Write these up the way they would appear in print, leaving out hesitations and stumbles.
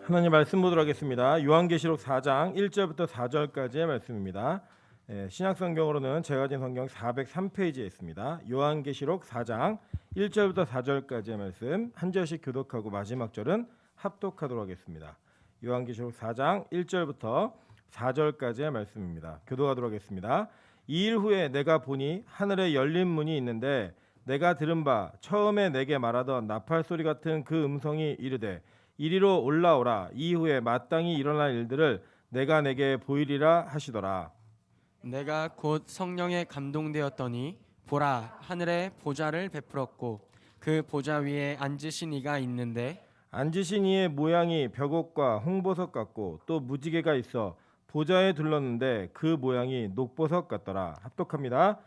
하나님 말씀 보도록 하겠습니다. 요한계시록 4장 1절부터 4절까지의 말씀입니다. 신약성경으로는 제가 가진 성경 403페이지에 있습니다. 요한계시록 4장 1절부터 4절까지의 말씀 한 절씩 교독하고 마지막 절은 합독하도록 하겠습니다. 요한계시록 4장 1절부터 4절까지의 말씀입니다. 교독하도록 하겠습니다. 2일 후에 내가 보니 하늘에 열린 문이 있는데 내가 들은 바 처음에 내게 말하던 나팔 소리 같은 그 음성이 이르되 이리로 올라오라. 이후에 마땅히 일어날 일들을 내가 내게 보이리라 하시더라. 내가 곧 성령에 감동되었더니 보라, 하늘에 보좌를 베풀었고 그 보좌 위에 앉으신 이가 있는데 앉으신 이의 모양이 벽옥과 홍보석 같고 또 무지개가 있어 보좌에 둘렀는데 그 모양이 녹보석 같더라. 합독합니다.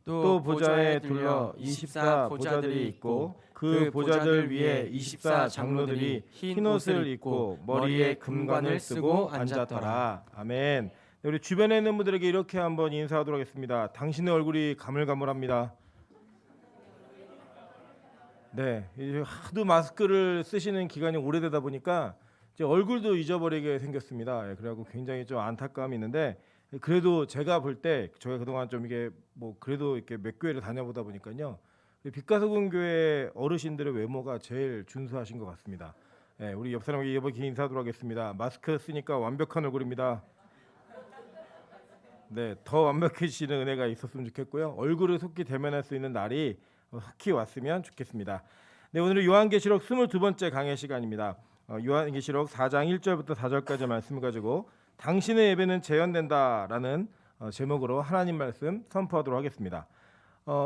또 보좌에 둘러 24 보좌들이 있고 그 보좌들 위에 24 장로들이 흰 옷을 입고 머리에 금관을 쓰고 앉았더라. 아멘. 우리 주변에 있는 분들에게 이렇게 한번 인사하도록 하겠습니다. 당신의 얼굴이 가물가물합니다. 네, 이제 하도 마스크를 쓰시는 기간이 오래되다 보니까 이제 얼굴도 잊어버리게 생겼습니다. 그래갖고 굉장히 좀 안타까움이 있는데 그래도 제가 볼 때 저희가 그동안 좀 이게 뭐 그래도 이렇게 몇 교회를 다녀보다 보니까요, 빛가서군 교회 어르신들의 외모가 제일 준수하신 것 같습니다. 네, 우리 옆 사람에게 이렇게 인사하도록 하겠습니다. 마스크 쓰니까 완벽한 얼굴입니다. 네, 더 완벽해지는 은혜가 있었으면 좋겠고요. 얼굴을 속히 대면할 수 있는 날이 속히 왔으면 좋겠습니다. 네, 오늘은 요한계시록 22번째 강의 시간입니다. 요한계시록 4장 1절부터 4절까지 말씀을 가지고 당신의 예배는 재현된다라는 제목으로 하나님 말씀 선포하도록 하겠습니다.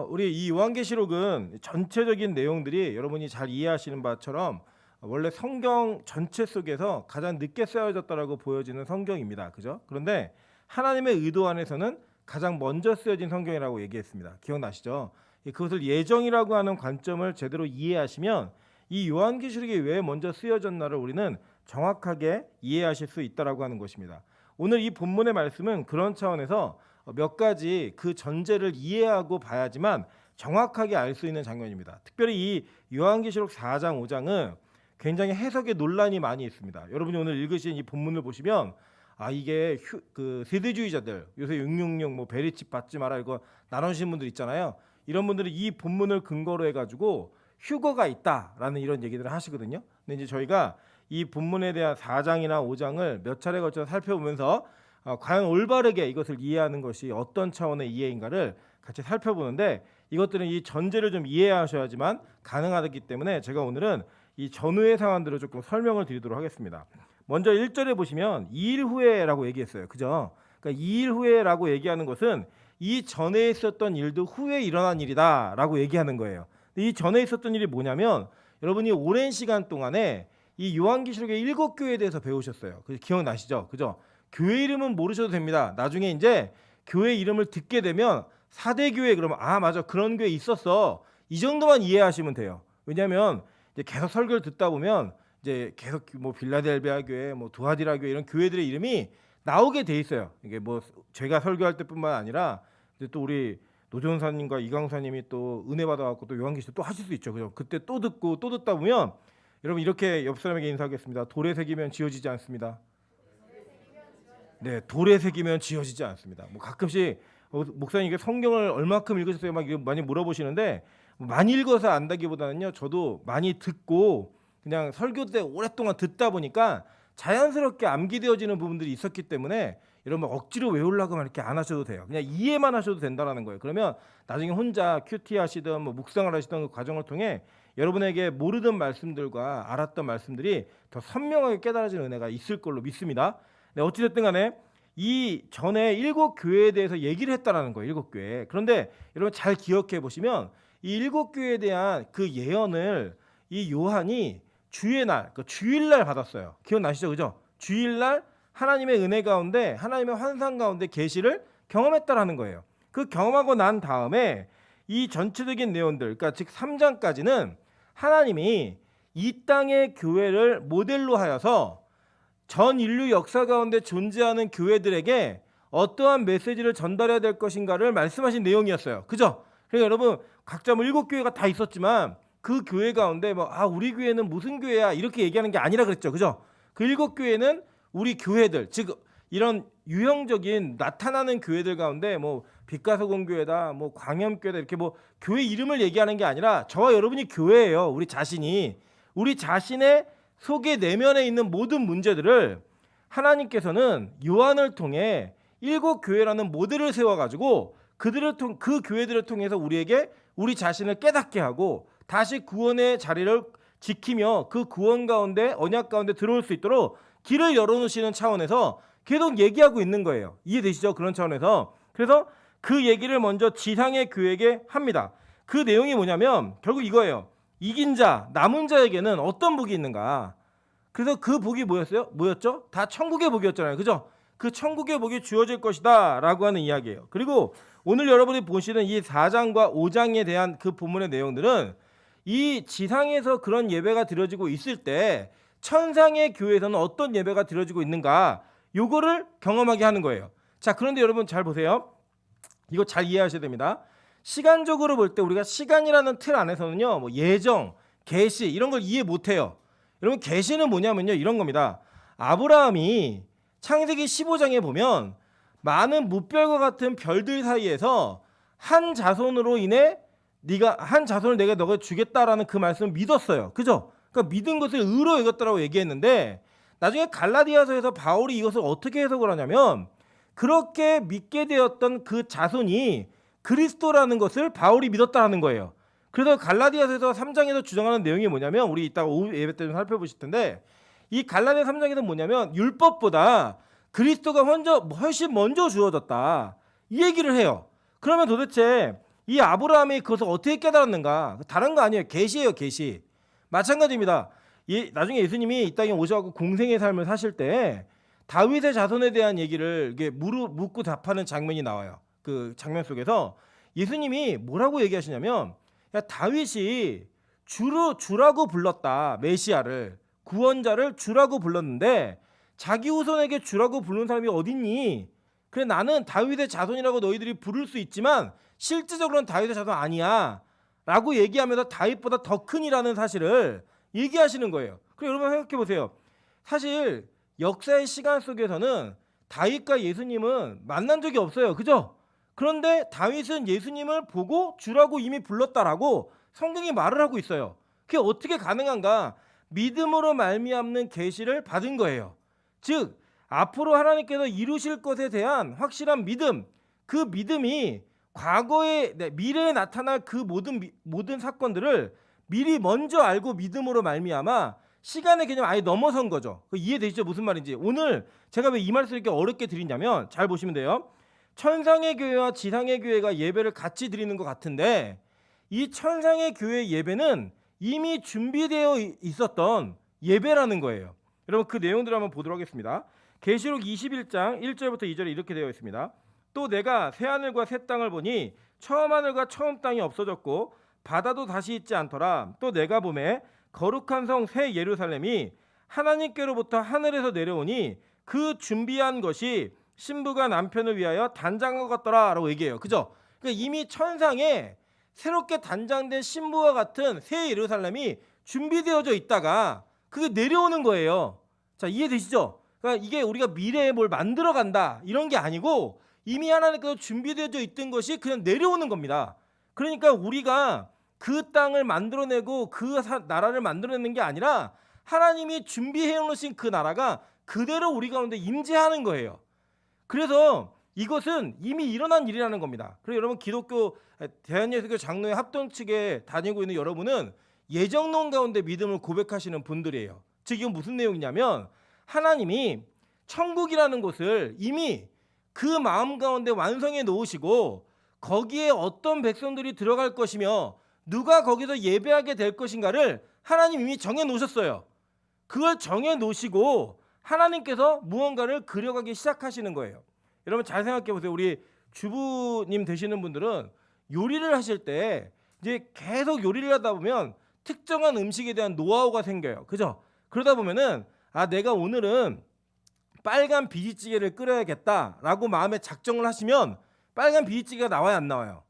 우리 이 요한계시록은 전체적인 내용들이 여러분이 잘 이해하시는 바처럼 원래 성경 전체 속에서 가장 늦게 쓰여졌다라고 보여지는 성경입니다. 그죠? 그런데 하나님의 의도 안에서는 가장 먼저 쓰여진 성경이라고 얘기했습니다. 기억나시죠? 그것을 예정이라고 하는 관점을 제대로 이해하시면 이 요한계시록이 왜 먼저 쓰여졌나를 우리는 정확하게 이해하실 수 있다라고 하는 것입니다. 오늘 이 본문의 말씀은 그런 차원에서 몇 가지 그 전제를 이해하고 봐야지만 정확하게 알 수 있는 장면입니다. 특별히 이 요한계시록 4장 5장은 굉장히 해석에 논란이 많이 있습니다. 여러분이 오늘 읽으신 이 본문을 보시면 이게 그 세대주의자들 요새 666 뭐 베리칩 받지 마라 이거 나누신 분들 있잖아요. 이런 분들이 이 본문을 근거로 해가지고 휴거가 있다라는 이런 얘기들을 하시거든요. 근데 이제 저희가 이 본문에 대한 4장이나 5장을 몇 차례 걸쳐 살펴보면서 과연 올바르게 이것을 이해하는 것이 어떤 차원의 이해인가를 같이 살펴보는데 이것들은 이 전제를 좀 이해하셔야지만 가능하기 때문에 제가 오늘은 이 전후의 상황들을 조금 설명을 드리도록 하겠습니다. 먼저 1절에 보시면 2일 후에라고 얘기했어요. 그죠? 그러니까 2일 후에라고 얘기하는 것은 이 전에 있었던 일도 후에 일어난 일이다라고 얘기하는 거예요. 이 전에 있었던 일이 뭐냐면 여러분이 오랜 시간 동안에 이 요한계시록의 7교회에 대해서 배우셨어요. 기억나시죠? 그죠? 교회 이름은 모르셔도 됩니다. 나중에 이제 교회 이름을 듣게 되면 4대 교회 그러면 맞아 그런 교회 있었어. 이 정도만 이해하시면 돼요. 왜냐하면 이제 계속 설교를 듣다 보면 이제 계속 뭐 빌라델비아 교회, 뭐 두아디라 교회 이런 교회들의 이름이 나오게 돼 있어요. 이게 뭐 제가 설교할 때뿐만 아니라 이제 또 우리 노종사님과 이강사님이 또 은혜 받아갖고 또 요한계시록 또 하실 수 있죠. 그죠? 그때 또 듣고 또 듣다 보면 여러분 이렇게 옆 사람에게 인사하겠습니다. 돌에 새기면 지워지지 않습니다. 네, 돌에 새기면 지워지지 않습니다. 뭐 가끔씩 목사님 이게 성경을 얼마큼 읽으셨어요? 막 많이 물어보시는데 많이 읽어서 안다기보다는요. 저도 많이 듣고 그냥 설교 때 오랫동안 듣다 보니까 자연스럽게 암기되어지는 부분들이 있었기 때문에 여러분 억지로 외우려고 이렇게 안 하셔도 돼요. 그냥 이해만 하셔도 된다라는 거예요. 그러면 나중에 혼자 큐티 하시든 뭐 묵상을 하시던 그 과정을 통해 여러분에게 모르던 말씀들과 알았던 말씀들이 더 선명하게 깨달아지는 은혜가 있을 걸로 믿습니다. 네, 어찌됐든 간에 이 전에 7교회에 대해서 얘기를 했다라는 거예요. 7교회. 그런데 여러분 잘 기억해 보시면 이 7교회에 대한 그 예언을 이 요한이 주의 날, 그 주일날 받았어요. 기억나시죠? 그죠? 주일날 하나님의 은혜 가운데 하나님의 환상 가운데 계시를 경험했다라는 거예요. 그 경험하고 난 다음에 이 전체적인 내용들, 그러니까 즉 3장까지는 하나님이 이 땅의 교회를 모델로 하여서 전 인류 역사 가운데 존재하는 교회들에게 어떠한 메시지를 전달해야 될 것인가를 말씀하신 내용이었어요. 그죠? 그러니까 여러분 각자 뭐 7교회가 다 있었지만 그 교회 가운데 우리 교회는 무슨 교회야 이렇게 얘기하는 게 아니라 그랬죠. 그죠? 그 7교회는 우리 교회들, 즉 이런 유형적인 나타나는 교회들 가운데 뭐 빛가서공교회다, 뭐 광염교회다 이렇게 뭐 교회 이름을 얘기하는 게 아니라 저와 여러분이 교회예요. 우리 자신이 우리 자신의 속에 내면에 있는 모든 문제들을 하나님께서는 요한을 통해 7교회라는 모델을 세워가지고 그 교회들을 통해서 우리에게 우리 자신을 깨닫게 하고 다시 구원의 자리를 지키며 그 구원 가운데 언약 가운데 들어올 수 있도록 길을 열어놓으시는 차원에서 계속 얘기하고 있는 거예요. 이해되시죠? 그런 차원에서. 그래서 그 얘기를 먼저 지상의 교회에게 합니다. 그 내용이 뭐냐면 결국 이거예요. 이긴 자, 남은 자에게는 어떤 복이 있는가. 그래서 그 복이 뭐였죠? 다 천국의 복이었잖아요. 그죠? 그 천국의 복이 주어질 것이다 라고 하는 이야기예요. 그리고 오늘 여러분이 보시는 이 4장과 5장에 대한 그 본문의 내용들은 이 지상에서 그런 예배가 드려지고 있을 때 천상의 교회에서는 어떤 예배가 드려지고 있는가, 요거를 경험하게 하는 거예요. 자, 그런데 여러분 잘 보세요. 이거 잘 이해하셔야 됩니다. 시간적으로 볼 때 우리가 시간이라는 틀 안에서는요, 뭐 예정, 계시 이런 걸 이해 못해요. 여러분 계시는 뭐냐면요, 이런 겁니다. 아브라함이 창세기 15장에 보면 많은 무별과 같은 별들 사이에서 한 자손으로 인해 한 자손을 내가 너가 주겠다라는 그 말씀을 믿었어요. 그죠? 그러니까 믿은 것을 의로 여겼다라고 얘기했는데 나중에 갈라디아서에서 바울이 이것을 어떻게 해석을 하냐면 그렇게 믿게 되었던 그 자손이 그리스도라는 것을 바울이 믿었다라는 거예요. 그래서 갈라디아서에서 3장에서 주장하는 내용이 뭐냐면 우리 이따가 오후 예배 때 좀 살펴보실 텐데 이 갈라디아 3장에서 뭐냐면 율법보다 그리스도가 훨씬 먼저 주어졌다 이 얘기를 해요. 그러면 도대체 이 아브라함이 그것을 어떻게 깨달았는가? 다른 거 아니에요. 계시예요, 계시. 마찬가지입니다. 나중에 예수님이 이 땅에 오셔서 공생의 삶을 사실 때 다윗의 자손에 대한 얘기를 이게 묻고 답하는 장면이 나와요. 그 장면 속에서 예수님이 뭐라고 얘기하시냐면 야, 다윗이 주라고 불렀다. 메시아를, 구원자를 주라고 불렀는데 자기 후손에게 주라고 부르는 사람이 어딨니? 그래 나는 다윗의 자손이라고 너희들이 부를 수 있지만 실질적으로는 다윗의 자손 아니야 라고 얘기하면서 다윗보다 더 큰이라는 사실을 얘기하시는 거예요. 그럼 여러분 생각해 보세요. 사실 역사의 시간 속에서는 다윗과 예수님은 만난 적이 없어요. 그죠? 그런데 다윗은 예수님을 보고 주라고 이미 불렀다라고 성경이 말을 하고 있어요. 그게 어떻게 가능한가? 믿음으로 말미암는 계시를 받은 거예요. 즉 앞으로 하나님께서 이루실 것에 대한 확실한 믿음, 그 믿음이 과거에 미래에 나타날 그 모든 사건들을 미리 먼저 알고 믿음으로 말미암아 시간의 개념 아예 넘어선 거죠. 이해되시죠? 무슨 말인지. 오늘 제가 왜 이 말씀을 이렇게 어렵게 드리냐면 잘 보시면 돼요. 천상의 교회와 지상의 교회가 예배를 같이 드리는 것 같은데 이 천상의 교회 예배는 이미 준비되어 있었던 예배라는 거예요. 여러분 그 내용들을 한번 보도록 하겠습니다. 계시록 21장 1절부터 2절에 이렇게 되어 있습니다. 또 내가 새 하늘과 새 땅을 보니 처음 하늘과 처음 땅이 없어졌고 바다도 다시 있지 않더라. 또 내가 보매 거룩한 성 새 예루살렘이 하나님께로부터 하늘에서 내려오니 그 준비한 것이 신부가 남편을 위하여 단장한 것 같더라 라고 얘기해요. 그죠? 그러니까 이미 천상에 새롭게 단장된 신부와 같은 새 예루살렘이 준비되어져 있다가 그게 내려오는 거예요. 자, 이해되시죠? 그러니까 이게 우리가 미래에 뭘 만들어 간다 이런 게 아니고 이미 하나님께서 준비되어져 있던 것이 그냥 내려오는 겁니다. 그러니까 우리가 그 땅을 만들어내고 그 나라를 만들어내는 게 아니라 하나님이 준비해 놓으신 그 나라가 그대로 우리 가운데 임재하는 거예요. 그래서 이것은 이미 일어난 일이라는 겁니다. 그래서 여러분 기독교 대한예수교 장로회 합동 측에 다니고 있는 여러분은 예정론 가운데 믿음을 고백하시는 분들이에요. 즉 이건 무슨 내용이냐면 하나님이 천국이라는 곳을 이미 그 마음 가운데 완성해 놓으시고 거기에 어떤 백성들이 들어갈 것이며 누가 거기서 예배하게 될 것인가를 하나님 이미 정해 놓으셨어요. 그걸 정해 놓으시고 하나님께서 무언가를 그려가기 시작하시는 거예요. 여러분 잘 생각해 보세요. 우리 주부님 되시는 분들은 요리를 하실 때 이제 계속 요리를 하다 보면 특정한 음식에 대한 노하우가 생겨요. 그죠? 그러다 보면은 내가 오늘은 빨간 비지찌개를 끓여야겠다라고 마음에 작정을 하시면 빨간 비지찌개가 나와요, 안 나와요?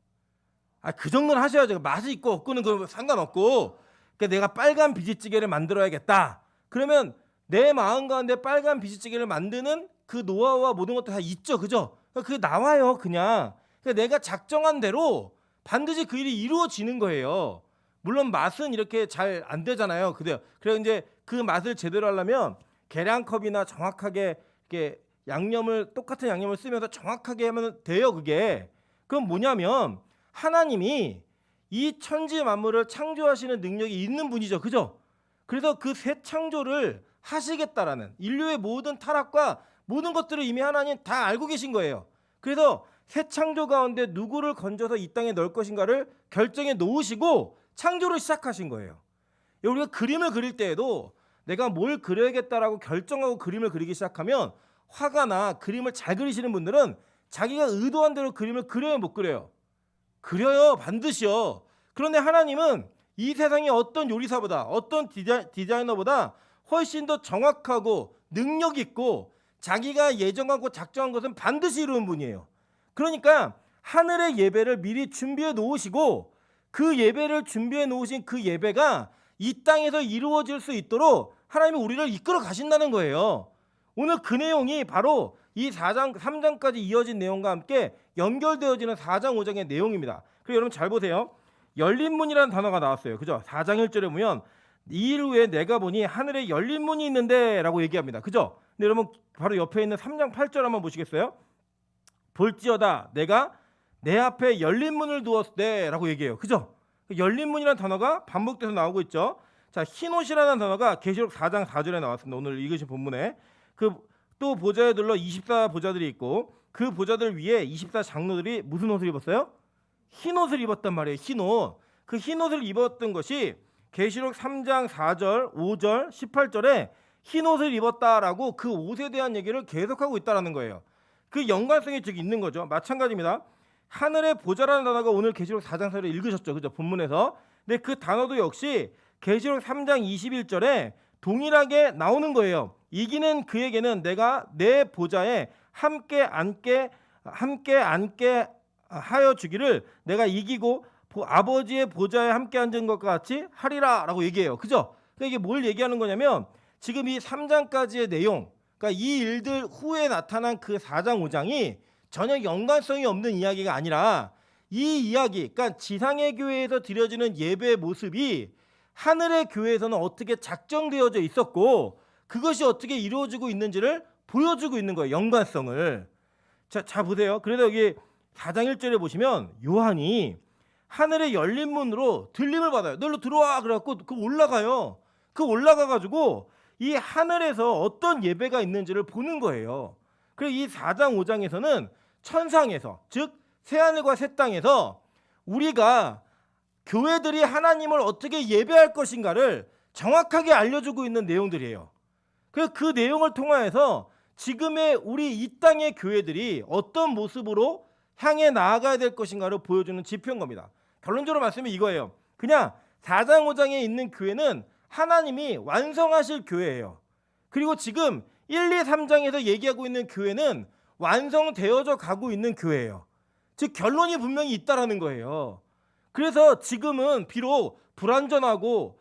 그 정도는 하셔야죠. 맛이 있고 없고는 그 상관없고 그러니까 내가 빨간 비지찌개를 만들어야겠다. 그러면 내 마음 가운데 빨간 비지찌개를 만드는 그 노하우와 모든 것도 다 있죠, 그죠? 그게 나와요, 그냥. 그러니까 내가 작정한 대로 반드시 그 일이 이루어지는 거예요. 물론 맛은 이렇게 잘 안 되잖아요. 그래서 이제 그 맛을 제대로 하려면 계량컵이나 정확하게 이렇게 똑같은 양념을 쓰면서 정확하게 하면 돼요, 그게. 그건 뭐냐면 하나님이 이 천지 만물을 창조하시는 능력이 있는 분이죠, 그죠? 그래서 그 새 창조를 하시겠다라는 인류의 모든 타락과 모든 것들을 이미 하나님 다 알고 계신 거예요. 그래서 새 창조 가운데 누구를 건져서 이 땅에 넣을 것인가를 결정해 놓으시고 창조를 시작하신 거예요. 우리가 그림을 그릴 때에도 내가 뭘 그려야겠다라고 결정하고 그림을 그리기 시작하면 화가나 그림을 잘 그리시는 분들은 자기가 의도한 대로 그림을 그려요, 못 그려요? 그려요, 반드시요. 그런데 하나님은 이 세상의 어떤 요리사보다 어떤 디자이너보다 훨씬 더 정확하고 능력 있고 자기가 예정하고 작정한 것은 반드시 이루는 분이에요. 그러니까 하늘의 예배를 미리 준비해 놓으시고 그 예배를 준비해 놓으신 그 예배가 이 땅에서 이루어질 수 있도록 하나님이 우리를 이끌어 가신다는 거예요. 오늘 그 내용이 바로 이 4장 3장까지 이어진 내용과 함께 연결되어지는 4장 5장의 내용입니다. 그리고 여러분 잘 보세요. 열린 문이라는 단어가 나왔어요. 그죠? 4장 1절에 보면 이일 후에 내가 보니 하늘에 열린 문이 있는데 라고 얘기합니다. 그죠? 근데 여러분 바로 옆에 있는 3장 8절 한번 보시겠어요? 볼지어다 내가 내 앞에 열린 문을 두었으되 라고 얘기해요. 그죠? 열린 문이라는 단어가 반복돼서 나오고 있죠. 자, 흰옷이라는 단어가 계시록 4장 4절에 나왔습니다. 오늘 읽으신 본문에 또 보좌에 둘러 24보좌들이 있고 그 보좌들 위에 24장로들이 무슨 옷을 입었어요? 흰옷을 입었단 말이에요. 흰옷. 그 흰옷을 입었던 것이 계시록 3장 4절, 5절, 18절에 흰옷을 입었다라고 그 옷에 대한 얘기를 계속하고 있다라는 거예요. 그 연관성이 즉 있는 거죠. 마찬가지입니다. 하늘의 보좌라는 단어가 오늘 계시록 4장 4절에 읽으셨죠. 그죠? 본문에서. 근데 그 단어도 역시 계시록 3장 21절에 동일하게 나오는 거예요. 이기는 그에게는 내가 내 보좌에 함께 앉게 하여 주기를 내가 이기고 아버지의 보좌에 함께 앉은 것과 같이 하리라라고 얘기해요. 그죠? 그러니까 이게 뭘 얘기하는 거냐면 지금 이 3장까지의 내용, 그러니까 이 일들 후에 나타난 그 4장 5장이 전혀 연관성이 없는 이야기가 아니라 이 이야기, 그러니까 지상의 교회에서 드려지는 예배의 모습이 하늘의 교회에서는 어떻게 작정되어져 있었고 그것이 어떻게 이루어지고 있는지를 보여주고 있는 거예요. 연관성을. 자 보세요. 그래서 여기 4장 1절에 보시면 요한이 하늘의 열린 문으로 들림을 받아요. 너로 들어와 그래갖고 그 올라가요. 그 올라가가지고 이 하늘에서 어떤 예배가 있는지를 보는 거예요. 그리고 이 4장 5장에서는 천상에서 즉 새하늘과 새 땅에서 우리가 교회들이 하나님을 어떻게 예배할 것인가를 정확하게 알려주고 있는 내용들이에요. 그래서 그 내용을 통하여서 지금의 우리 이 땅의 교회들이 어떤 모습으로 향해 나아가야 될 것인가를 보여주는 지표인 겁니다. 결론적으로 말씀이 이거예요. 그냥 4장 5장에 있는 교회는 하나님이 완성하실 교회예요. 그리고 지금 1, 2, 3장에서 얘기하고 있는 교회는 완성되어져 가고 있는 교회예요. 즉 결론이 분명히 있다라는 거예요. 그래서 지금은 비록 불완전하고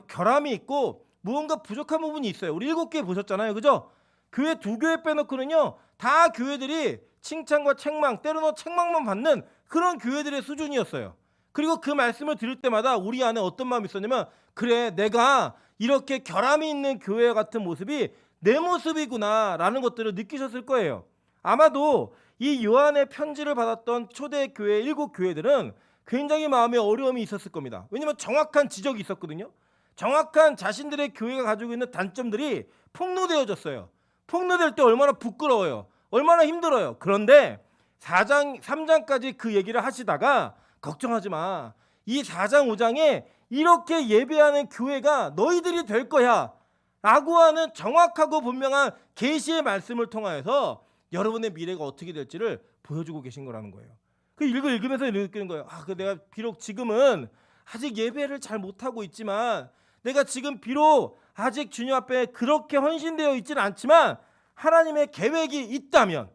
결함이 있고 무언가 부족한 부분이 있어요. 우리 7개 보셨잖아요. 그죠? 교회 2교회 빼놓고는요. 다 교회들이 칭찬과 책망, 때로는 책망만 받는 그런 교회들의 수준이었어요. 그리고 그 말씀을 들을 때마다 우리 안에 어떤 마음이 있었냐면 그래 내가 이렇게 결함이 있는 교회 같은 모습이 내 모습이구나 라는 것들을 느끼셨을 거예요. 아마도 이 요한의 편지를 받았던 초대교회 7교회들은 굉장히 마음에 어려움이 있었을 겁니다. 왜냐하면 정확한 지적이 있었거든요. 정확한 자신들의 교회가 가지고 있는 단점들이 폭로되어졌어요. 폭로될 때 얼마나 부끄러워요. 얼마나 힘들어요. 그런데 4장, 3장까지 그 얘기를 하시다가 걱정하지 마. 이 4장, 5장에 이렇게 예배하는 교회가 너희들이 될 거야 라고 하는 정확하고 분명한 계시의 말씀을 통하여서 여러분의 미래가 어떻게 될지를 보여주고 계신 거라는 거예요. 그 읽으면서 느끼는 거예요. 그 내가 비록 지금은 아직 예배를 잘 못하고 있지만 내가 지금 비록 아직 주님 앞에 그렇게 헌신되어 있지는 않지만 하나님의 계획이 있다면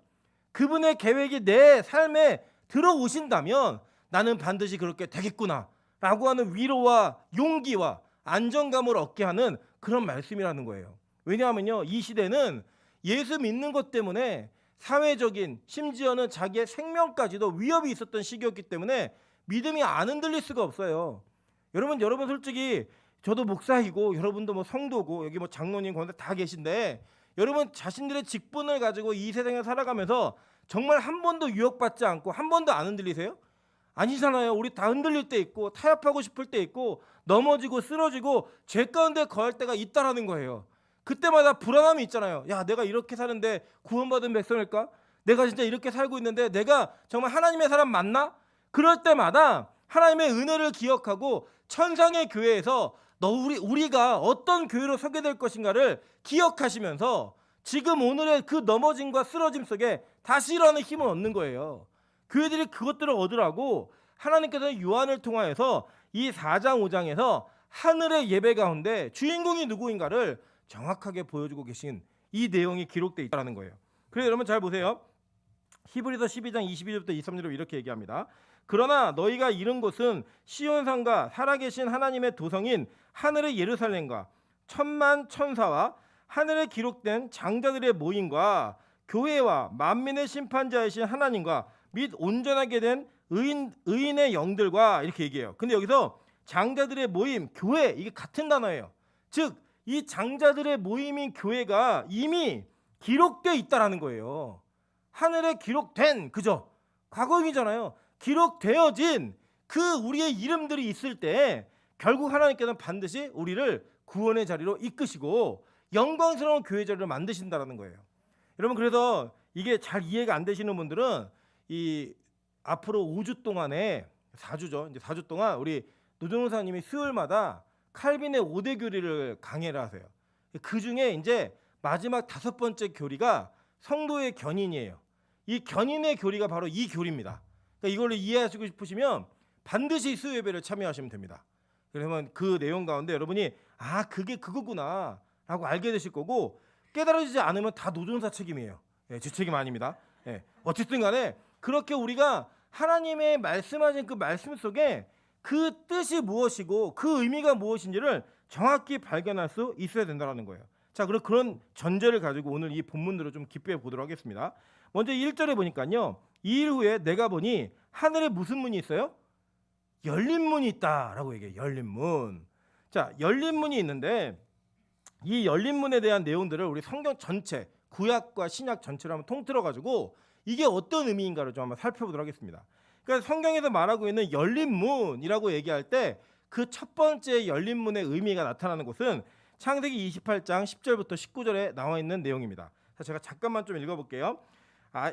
그분의 계획이 내 삶에 들어오신다면 나는 반드시 그렇게 되겠구나 라고 하는 위로와 용기와 안정감을 얻게 하는 그런 말씀이라는 거예요. 왜냐하면요, 이 시대는 예수 믿는 것 때문에 사회적인, 심지어는 자기의 생명까지도 위협이 있었던 시기였기 때문에 믿음이 안 흔들릴 수가 없어요. 여러분 솔직히 저도 목사이고 여러분도 뭐 성도고 여기 뭐 장로님 권사 다 계신데, 여러분 자신들의 직분을 가지고 이 세상에 살아가면서 정말 한 번도 유혹받지 않고 한 번도 안 흔들리세요? 아니잖아요. 우리 다 흔들릴 때 있고 타협하고 싶을 때 있고 넘어지고 쓰러지고 죄 가운데 거할 때가 있다라는 거예요. 그때마다 불안함이 있잖아요. 야, 내가 이렇게 사는데 구원받은 백성일까? 내가 진짜 이렇게 살고 있는데 내가 정말 하나님의 사람 맞나? 그럴 때마다 하나님의 은혜를 기억하고 천상의 교회에서 우리가 어떤 교회로 서게 될 것인가를 기억하시면서 지금 오늘의 그 넘어짐과 쓰러짐 속에 다시 일어나는 힘을 얻는 거예요. 교회들이 그것들을 얻으라고 하나님께서 요한을 통하여서 이 4장 5장에서 하늘의 예배 가운데 주인공이 누구인가를 정확하게 보여주고 계신 이 내용이 기록되어 있다는 거예요. 그래서 여러분 잘 보세요. 히브리서 12장 22절부터 23절로 이렇게 얘기합니다. 그러나 너희가 이른 곳은 시온산과 살아계신 하나님의 도성인 하늘의 예루살렘과 천만 천사와 하늘에 기록된 장자들의 모임과 교회와 만민의 심판자이신 하나님과 및 온전하게 된 의인의 영들과 이렇게 얘기해요. 근데 여기서 장자들의 모임, 교회, 이게 같은 단어예요. 즉 이 장자들의 모임인 교회가 이미 기록되어 있다라는 거예요. 하늘에 기록된, 그죠? 과거형이잖아요. 기록되어진 그 우리의 이름들이 있을 때 결국 하나님께서는 반드시 우리를 구원의 자리로 이끄시고 영광스러운 교회 자리를 만드신다라는 거예요. 여러분, 그래서 이게 잘 이해가 안 되시는 분들은 이 앞으로 5주 동안에 4주죠. 이제 4주 동안 우리 노정사님이 수요일마다 칼빈의 5대 교리를 강해를 하세요. 그 중에 이제 마지막 5번째 교리가 성도의 견인이에요. 이 견인의 교리가 바로 이 교리입니다. 그러니까 이걸로 이해하시고 싶으시면 반드시 수요 예배를 참여하시면 됩니다. 그러면 그 내용 가운데 여러분이 그게 그거구나 라고 알게 되실 거고, 깨달아지지 않으면 다 노종사 책임이에요. 제 책임 아닙니다. 어쨌든 간에 그렇게 우리가 하나님의 말씀하신 그 말씀 속에 그 뜻이 무엇이고 그 의미가 무엇인지를 정확히 발견할 수 있어야 된다는 거예요. 자, 그런 전제를 가지고 오늘 이 본문들을 좀 깊게 보도록 하겠습니다. 먼저 1절에 보니까요, 2일 후에 내가 보니 하늘에 무슨 문이 있어요? 열린 문이 있다라고 얘기해요. 열린 문. 자, 열린 문이 있는데 이 열린 문에 대한 내용들을 우리 성경 전체, 구약과 신약 전체를 한번 통틀어 가지고 이게 어떤 의미인가를 좀 한번 살펴보도록 하겠습니다. 그러니까 성경에서 말하고 있는 열린 문이라고 얘기할 때 그 첫 번째 열린 문의 의미가 나타나는 곳은 창세기 28장 10절부터 19절에 나와 있는 내용입니다. 제가 잠깐만 좀 읽어볼게요.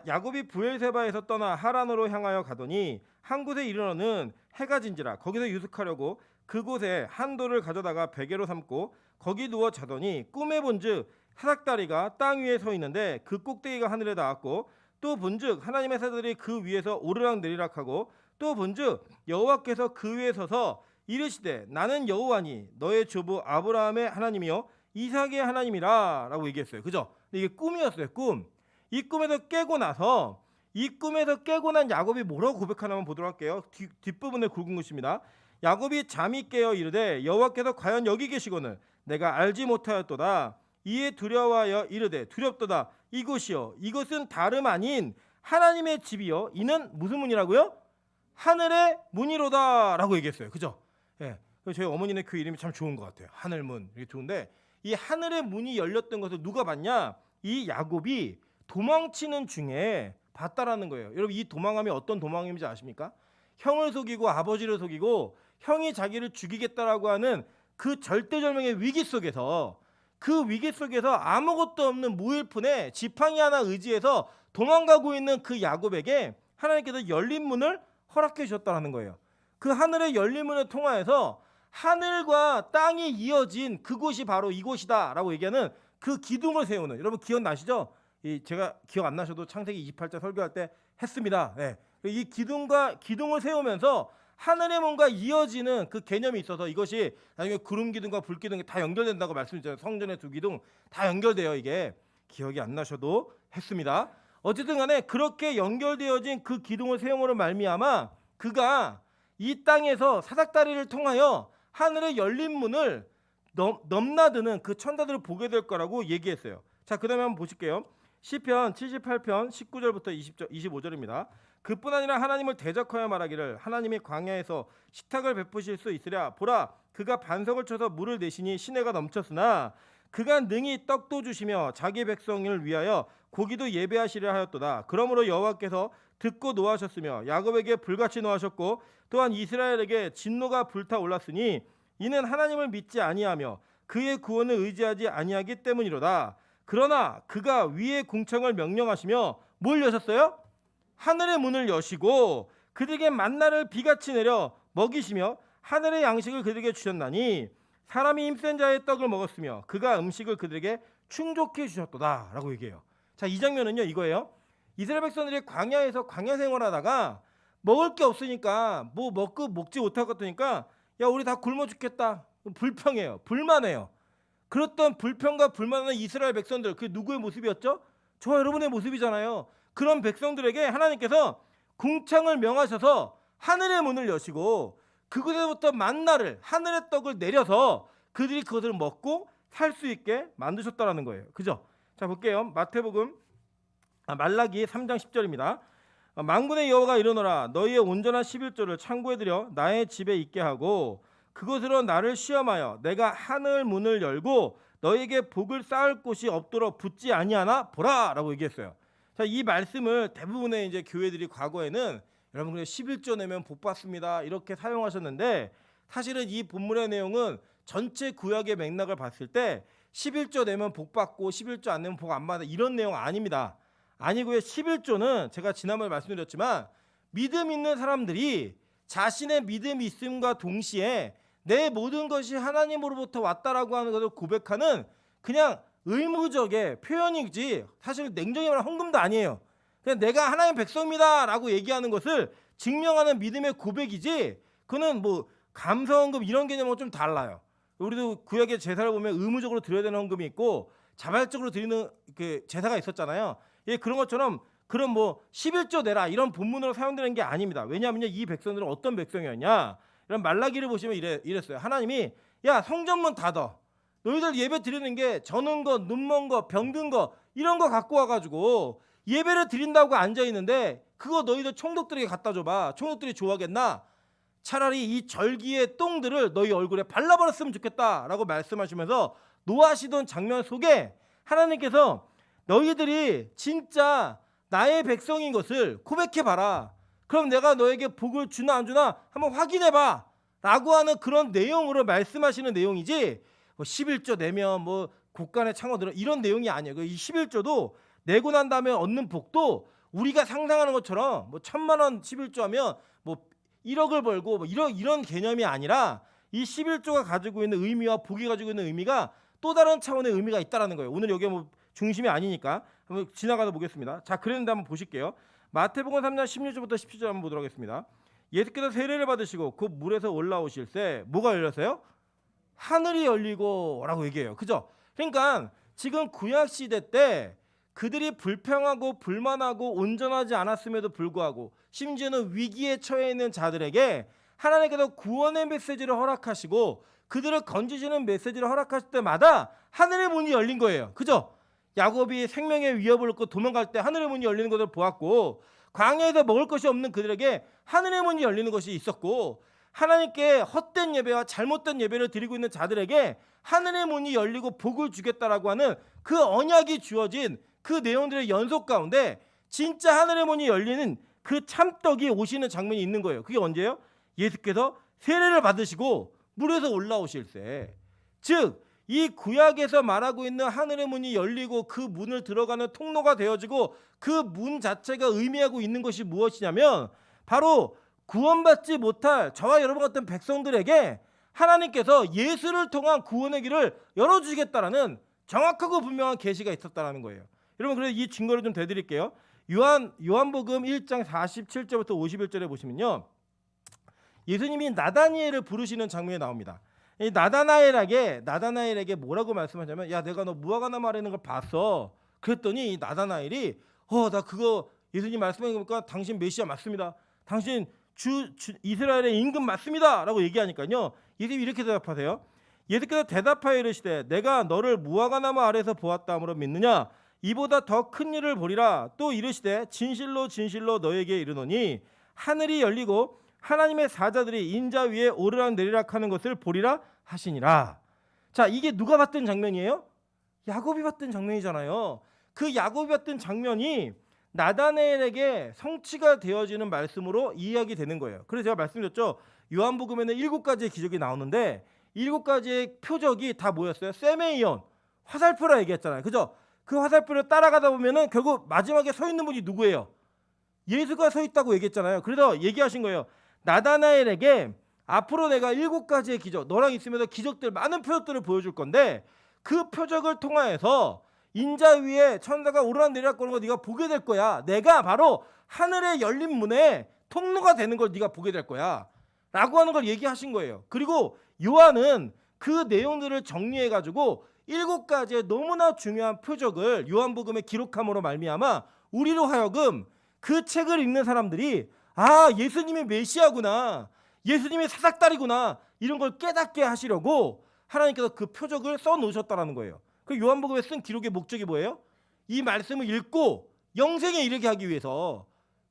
야곱이 부엘세바에서 떠나 하란으로 향하여 가더니 한 곳에 이르러는 해가 진지라 거기서 유숙하려고 그곳에 한 돌을 가져다가 베개로 삼고 거기 누워 자더니 꿈에 본즉 사닥다리가 땅 위에 서 있는데 그 꼭대기가 하늘에 닿았고 또 본즉 하나님의 사자들이 그 위에서 오르락 내리락 하고 또 본즉 여호와께서 그 위에 서서 이르시되 나는 여호와니 너의 조부 아브라함의 하나님이요 이삭의 하나님이라 라고 얘기했어요. 그죠? 근데 이게 꿈이었어요. 꿈. 이 꿈에서 깨고 난 야곱이 뭐라고 고백하나 한번 보도록 할게요. 뒷부분에 굵은 것입니다. 야곱이 잠이 깨어 이르되 여호와께서 과연 여기 계시거늘 내가 알지 못하였도다. 이에 두려워하여 이르되 두렵도다. 이곳이요 이것은 다름 아닌 하나님의 집이요 이는 무슨 문이라고요? 하늘의 문이로다 라고 얘기했어요. 그죠? 저희 어머니네 교회 이름이 참 좋은 것 같아요. 하늘문. 이게 좋은데 이 하늘의 문이 열렸던 것을 누가 봤냐? 이 야곱이 도망치는 중에 봤다라는 거예요. 여러분, 이 도망함이 어떤 도망임인지 아십니까? 형을 속이고 아버지를 속이고 형이 자기를 죽이겠다라고 하는 그 절대절명의 위기 속에서, 그 위기 속에서 아무것도 없는 무일푼에 지팡이 하나 의지해서 도망가고 있는 그 야곱에게 하나님께서 열린 문을 허락해 주셨다는 거예요. 그 하늘의 열린 문을 통하여서 하늘과 땅이 이어진 그곳이 바로 이곳이다 라고 얘기하는 그 기둥을 세우는, 여러분 기억나시죠? 제가 기억 안 나셔도 창세기 28장 설교할 때 했습니다. 이 기둥을 세우면서 하늘의 문과 이어지는 그 개념이 있어서 이것이 나중에 구름 기둥과 불 기둥이 다 연결된다고 말씀드렸잖아요. 성전의 두 기둥 다 연결돼요. 이게 기억이 안 나셔도 했습니다. 어쨌든 간에 그렇게 연결되어진 그 기둥을 세움으로 말미암아 그가 이 땅에서 사닥다리를 통하여 하늘의 열린 문을 넘나드는 그 천사들을 보게 될 거라고 얘기했어요. 자, 그다음에 한번 보실게요. 시편 78편 19절부터 25절입니다. 그뿐 아니라 하나님을 대적하여 말하기를 하나님이 광야에서 식탁을 베푸실 수 있으랴. 보라, 그가 반석을 쳐서 물을 내시니 시내가 넘쳤으나 그가 능히 떡도 주시며 자기 백성을 위하여 고기도 예배하시려 하였도다. 그러므로 여호와께서 듣고 노하셨으며 야곱에게 불같이 노하셨고 또한 이스라엘에게 진노가 불타올랐으니 이는 하나님을 믿지 아니하며 그의 구원을 의지하지 아니하기 때문이로다. 그러나 그가 위의 궁창을 명령하시며 뭘 여셨어요? 하늘의 문을 여시고 그들에게 만나를 비같이 내려 먹이시며 하늘의 양식을 그들에게 주셨나니 사람이 힘센 자의 떡을 먹었으며 그가 음식을 그들에게 충족해 주셨도다 라고 얘기해요. 자, 이 장면은요 이거예요. 이스라엘 백성들이 광야에서 광야 생활하다가 먹을 게 없으니까 뭐 먹지 못할 것 같으니까 야, 우리 다 굶어 죽겠다. 불평해요. 불만해요. 그랬던 불평과 불만하는 이스라엘 백성들, 그게 누구의 모습이었죠? 저와 여러분의 모습이잖아요. 그런 백성들에게 하나님께서 궁창을 명하셔서 하늘의 문을 여시고 그곳에부터 만나를, 하늘의 떡을 내려서 그들이 그것을 먹고 살 수 있게 만드셨다라는 거예요. 그죠? 자, 볼게요. 마태복음 말라기 3장 10절입니다. 만군의 여호와가 이르노라 너희의 온전한 11조를 창고에 들여 나의 집에 있게 하고 그것으로 나를 시험하여 내가 하늘 문을 열고 너희에게 복을 쌓을 곳이 없도록 붙지 아니하나 보라라고 얘기했어요. 자, 이 말씀을 대부분의 이제 교회들이 과거에는 여러분 그냥 11조 내면 복 받습니다 이렇게 사용하셨는데 사실은 이 본문의 내용은 전체 구약의 맥락을 봤을 때 11조 내면 복 받고 11조 안 내면 복 안 받아 이런 내용 아닙니다. 아니고요. 11조는 제가 지난번에 말씀드렸지만 믿음 있는 사람들이 자신의 믿음이 있음과 동시에 내 모든 것이 하나님으로부터 왔다라고 하는 것을 고백하는 그냥 의무적의 표현이지 사실 냉정히 말하면 헌금도 아니에요. 그냥 내가 하나님 백성입니다 라고 얘기하는 것을 증명하는 믿음의 고백이지 그거는 뭐 감사헌금 이런 개념은 좀 달라요. 우리도 구약의 제사를 보면 의무적으로 드려야 되는 헌금이 있고 자발적으로 드리는 그 제사가 있었잖아요. 예, 그런 것처럼 그런 뭐 11조 내라 이런 본문으로 사용되는 게 아닙니다. 왜냐하면 이 백성들은 어떤 백성이었냐? 이런 말라기를 보시면 이랬어요. 하나님이 야 성전문 닫아. 너희들 예배 드리는 게 저는 거, 눈먼 거, 병든 거 이런 거 갖고 와가지고 예배를 드린다고 앉아 있는데 그거 너희들 총독들에게 갖다 줘봐. 총독들이 좋아하겠나? 차라리 이 절기의 똥들을 너희 얼굴에 발라버렸으면 좋겠다라고 말씀하시면서 노하시던 장면 속에 하나님께서 너희들이 진짜 나의 백성인 것을 고백해봐라. 그럼 내가 너에게 복을 주나 안 주나 한번 확인해봐 라고 하는 그런 내용으로 말씀하시는 내용이지 뭐 11조 내면 뭐 곳간에 창호 들어 이런 내용이 아니에요. 이 11조도 내고 난 다음에 얻는 복도 우리가 상상하는 것처럼 뭐 1,000만 원 11조 하면 뭐 1억을 벌고 뭐 이런 개념이 아니라 이 11조가 가지고 있는 의미와 복이 가지고 있는 의미가 또 다른 차원의 의미가 있다라는 거예요. 오늘 여기 뭐 중심이 아니니까 한번 지나가다 보겠습니다. 자, 그랬는데 한번 보실게요. 마태복음 3장 16절부터 17절 한번 보도록 하겠습니다. 예수께서 세례를 받으시고 그 물에서 올라오실 때 뭐가 열렸어요? 하늘이 열리고라고 얘기해요. 그죠? 그러니까 지금 구약 시대 때 그들이 불평하고 불만하고 온전하지 않았음에도 불구하고 심지어는 위기에 처해 있는 자들에게 하나님께서 구원의 메시지를 허락하시고 그들을 건지시는 메시지를 허락하실 때마다 하늘의 문이 열린 거예요. 그죠? 야곱이 생명의 위협을 얻고 도망갈 때 하늘의 문이 열리는 것을 보았고 광야에서 먹을 것이 없는 그들에게 하늘의 문이 열리는 것이 있었고 하나님께 헛된 예배와 잘못된 예배를 드리고 있는 자들에게 하늘의 문이 열리고 복을 주겠다라고 하는 그 언약이 주어진 그 내용들의 연속 가운데 진짜 하늘의 문이 열리는 그 참떡이 오시는 장면이 있는 거예요. 그게 언제예요? 예수께서 세례를 받으시고 물에서 올라오실 때. 즉 이 구약에서 말하고 있는 하늘의 문이 열리고 그 문을 들어가는 통로가 되어지고 그 문 자체가 의미하고 있는 것이 무엇이냐면 바로 구원받지 못할 저와 여러분 같은 백성들에게 하나님께서 예수를 통한 구원의 길을 열어주시겠다라는 정확하고 분명한 계시가 있었다라는 거예요. 여러분 그래서 이 증거를 좀 대드릴게요. 요한복음 1장 47절부터 51절에 보시면요. 예수님이 나다니엘을 부르시는 장면이 나옵니다. 이 나다나엘에게 뭐라고 말씀하냐면 야 내가 너 무화과나무 아래 있는 걸 봤어. 그랬더니 이 나다나엘이 나 그거 예수님 말씀해 보니까 당신 메시아 맞습니다. 당신 이스라엘의 임금 맞습니다 라고 얘기하니까요. 예수님이 이렇게 대답하세요. 예수께서 대답하여 이르시되 내가 너를 무화과나무 아래서 보았다 함으로 믿느냐? 이보다 더 큰 일을 보리라. 또 이르시되 진실로 진실로 너에게 이르노니 하늘이 열리고 하나님의 사자들이 인자 위에 오르락 내리락 하는 것을 보리라 하시니라. 자, 이게 누가 봤던 장면이에요? 야곱이 봤던 장면이잖아요. 그 야곱이 봤던 장면이 나다나엘에게 성취가 되어지는 말씀으로 이야기 되는 거예요. 그래서 제가 말씀드렸죠. 요한복음에는 7가지의 기적이 나오는데 7가지의 표적이 다 뭐였어요? 세메이온, 화살표라 얘기했잖아요. 그죠? 그 화살표를 따라가다 보면은 결국 마지막에 서 있는 분이 누구예요? 예수가 서 있다고 얘기했잖아요. 그래서 얘기하신 거예요. 나다나엘에게 앞으로 내가 7가지의 기적, 너랑 있으면서 기적들, 많은 표적들을 보여줄 건데 그 표적을 통하여서 인자 위에 천사가 오르락내리락 거는 거 네가 보게 될 거야. 내가 바로 하늘의 열린 문에 통로가 되는 걸 네가 보게 될 거야 라고 하는 걸 얘기하신 거예요. 그리고 요한은 그 내용들을 정리해가지고 7가지의 너무나 중요한 표적을 요한복음에 기록함으로 말미암아 우리로 하여금 그 책을 읽는 사람들이 아, 예수님이 메시아구나, 예수님이 사닥다리구나, 이런 걸 깨닫게 하시려고 하나님께서 그 표적을 써놓으셨다는 거예요. 그 요한복음에 쓴 기록의 목적이 뭐예요? 이 말씀을 읽고 영생에 이르게 하기 위해서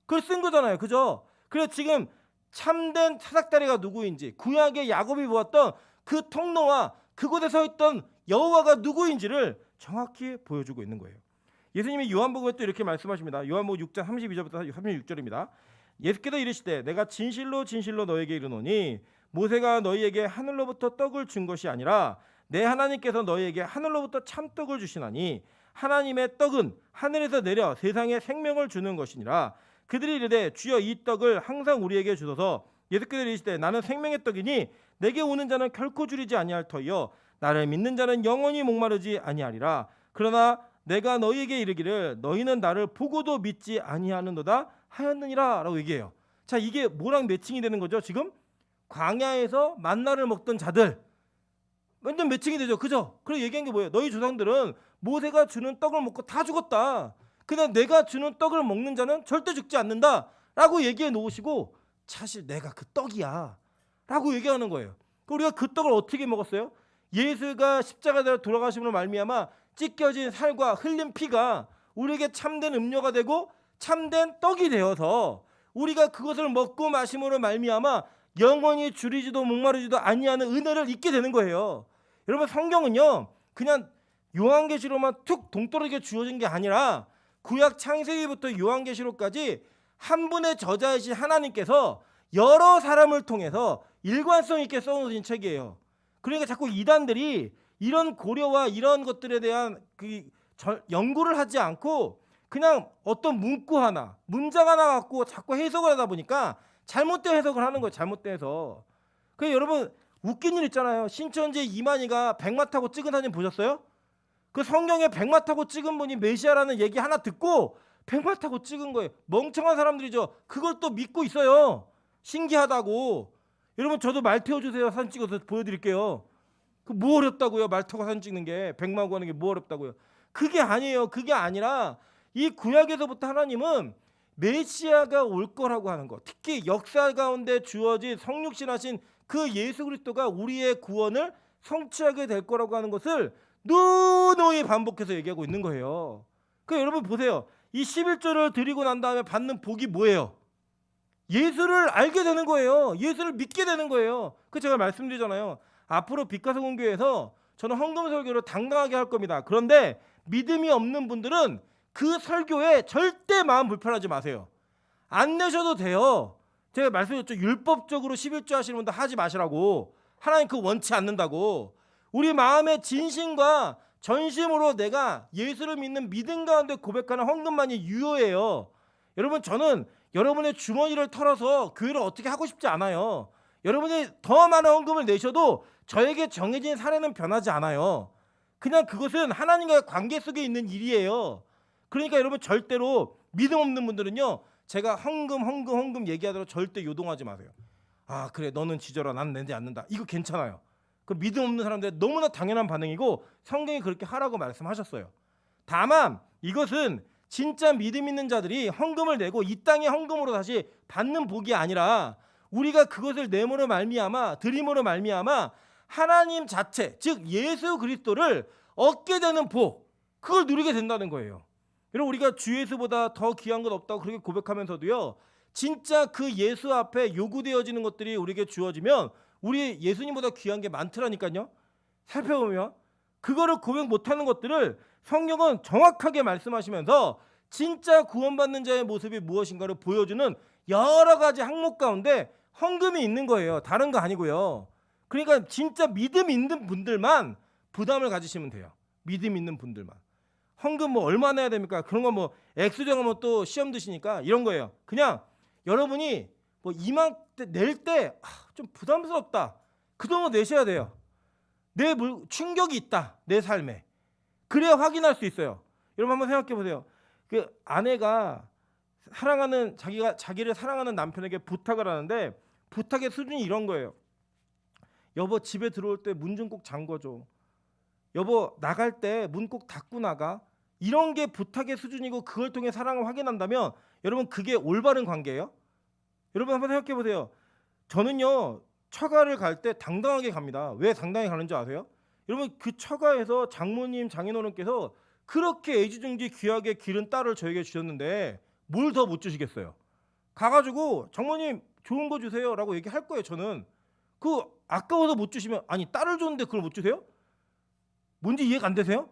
그걸 쓴 거잖아요. 그죠? 그래서 지금 참된 사닥다리가 누구인지, 구약의 야곱이 보았던 그 통로와 그곳에 서 있던 여호와가 누구인지를 정확히 보여주고 있는 거예요. 예수님이 요한복음에 또 이렇게 말씀하십니다. 요한복음 6장 32절부터 36절입니다. 예수께서 이르시되 내가 진실로 진실로 너에게 이르노니 모세가 너희에게 하늘로부터 떡을 준 것이 아니라 내 하나님께서 너희에게 하늘로부터 참떡을 주시나니 하나님의 떡은 하늘에서 내려 세상에 생명을 주는 것이니라. 그들이 이르되 주여 이 떡을 항상 우리에게 주소서. 예수께서 이르시되 나는 생명의 떡이니 내게 오는 자는 결코 줄이지 아니할 터이요 나를 믿는 자는 영원히 목마르지 아니하리라. 그러나 내가 너희에게 이르기를 너희는 나를 보고도 믿지 아니하는도다 하였느니라 라고 얘기해요. 자, 이게 뭐랑 매칭이 되는 거죠? 지금 광야에서 만나를 먹던 자들 완전 매칭이 되죠. 그죠? 그래서 얘기한 게 뭐예요? 너희 조상들은 모세가 주는 떡을 먹고 다 죽었다. 그냥 내가 주는 떡을 먹는 자는 절대 죽지 않는다 라고 얘기해 놓으시고 사실 내가 그 떡이야 라고 얘기하는 거예요. 우리가 그 떡을 어떻게 먹었어요? 예수가 십자가대로 돌아가심으로 말미암아 찢겨진 살과 흘린 피가 우리에게 참된 음료가 되고 참된 떡이 되어서 우리가 그것을 먹고 마심으로 말미암아 영원히 줄이지도 목마르지도 아니하는 은혜를 잊게 되는 거예요. 여러분, 성경은요 그냥 요한계시록만 툭 동떨어지게 주어진 게 아니라 구약 창세기부터 요한계시록까지 한 분의 저자이신 하나님께서 여러 사람을 통해서 일관성 있게 써놓으신 책이에요. 그러니까 자꾸 이단들이 이런 고려와 이런 것들에 대한 연구를 하지 않고 그냥 어떤 문구 하나, 문장 하나 갖고 자꾸 해석을 하다 보니까 잘못된 해석을 하는 거예요. 잘못된 해석. 그래서 여러분 웃긴 일 있잖아요. 신천지 이만희가 백마 타고 찍은 사진 보셨어요? 그 성경에 백마 타고 찍은 분이 메시아라는 얘기 하나 듣고 백마 타고 찍은 거예요. 멍청한 사람들이죠. 그걸 또 믿고 있어요. 신기하다고. 여러분 저도 말 태워주세요. 사진 찍어서 보여드릴게요. 그 뭐 어렵다고요? 말 타고 사진 찍는 게, 백마 구하는 게 뭐 어렵다고요? 그게 아니에요. 그게 아니라 이 구약에서부터 하나님은 메시아가 올 거라고 하는 거, 특히 역사 가운데 주어진 성육신하신 그 예수 그리스도가 우리의 구원을 성취하게 될 거라고 하는 것을 누누이 반복해서 얘기하고 있는 거예요. 그러니까 여러분 보세요. 이 11조를 드리고 난 다음에 받는 복이 뭐예요? 예수를 알게 되는 거예요. 예수를 믿게 되는 거예요. 그 제가 말씀드리잖아요. 앞으로 빛가서공교회에서 저는 헌금 설교를 당당하게 할 겁니다. 그런데 믿음이 없는 분들은 그 설교에 절대 마음 불편하지 마세요. 안 내셔도 돼요. 제가 말씀드렸죠. 율법적으로 11조 하시는 분들 하지 마시라고. 하나님 그거 원치 않는다고. 우리 마음의 진심과 전심으로 내가 예수를 믿는 믿음 가운데 고백하는 헌금만이 유효해요. 여러분 저는 여러분의 주머니를 털어서 교회를 어떻게 하고 싶지 않아요. 여러분이 더 많은 헌금을 내셔도 저에게 정해진 사례는 변하지 않아요. 그냥 그것은 하나님과의 관계 속에 있는 일이에요. 그러니까 여러분 절대로 믿음 없는 분들은요, 제가 헌금 얘기하더라도 절대 요동하지 마세요. 아 그래 너는 지져라 난 내지 않는다. 이거 괜찮아요. 그 믿음 없는 사람들 너무나 당연한 반응이고 성경이 그렇게 하라고 말씀하셨어요. 다만 이것은 진짜 믿음 있는 자들이 헌금을 내고 이 땅의 헌금으로 다시 받는 복이 아니라 우리가 그것을 내므로 말미암아 드림으로 말미암아 하나님 자체, 즉 예수 그리스도를 얻게 되는 복, 그걸 누리게 된다는 거예요. 여러분, 우리가 주 예수보다 더 귀한 것 없다고 그렇게 고백하면서도요, 진짜 그 예수 앞에 요구되어지는 것들이 우리에게 주어지면 우리 예수님보다 귀한 게 많더라니까요. 살펴보면 그거를 고백 못하는 것들을 성경은 정확하게 말씀하시면서 진짜 구원받는 자의 모습이 무엇인가를 보여주는 여러 가지 항목 가운데 헌금이 있는 거예요. 다른 거 아니고요. 그러니까 진짜 믿음 있는 분들만 부담을 가지시면 돼요. 믿음 있는 분들만. 헌금 뭐 얼마 내야 됩니까? 그런 거 뭐 액수 정하면 또 시험 드시니까 이런 거예요. 그냥 여러분이 뭐 이맘때 낼 때 좀 부담스럽다, 그 정도 내셔야 돼요. 내 충격이 있다, 내 삶에. 그래야 확인할 수 있어요. 여러분 한번 생각해 보세요. 그 아내가 사랑하는 자기를 사랑하는 남편에게 부탁을 하는데 부탁의 수준이 이런 거예요. 여보, 집에 들어올 때 문 좀 꼭 잠궈줘. 여보, 나갈 때 문 꼭 닫고 나가. 이런 게 부탁의 수준이고 그걸 통해 사랑을 확인한다면 여러분, 그게 올바른 관계예요? 여러분 한번 생각해 보세요. 저는요, 처가를 갈 때 당당하게 갑니다. 왜 당당하게 가는 줄 아세요? 여러분, 그 처가에서 장모님, 장인어른께서 그렇게 애지중지 귀하게 기른 딸을 저에게 주셨는데 뭘 더 못 주시겠어요? 가가지고 장모님 좋은 거 주세요 라고 얘기할 거예요. 저는 그 아까워서 못 주시면, 아니 딸을 줬는데 그걸 못 주세요? 뭔지 이해가 안 되세요?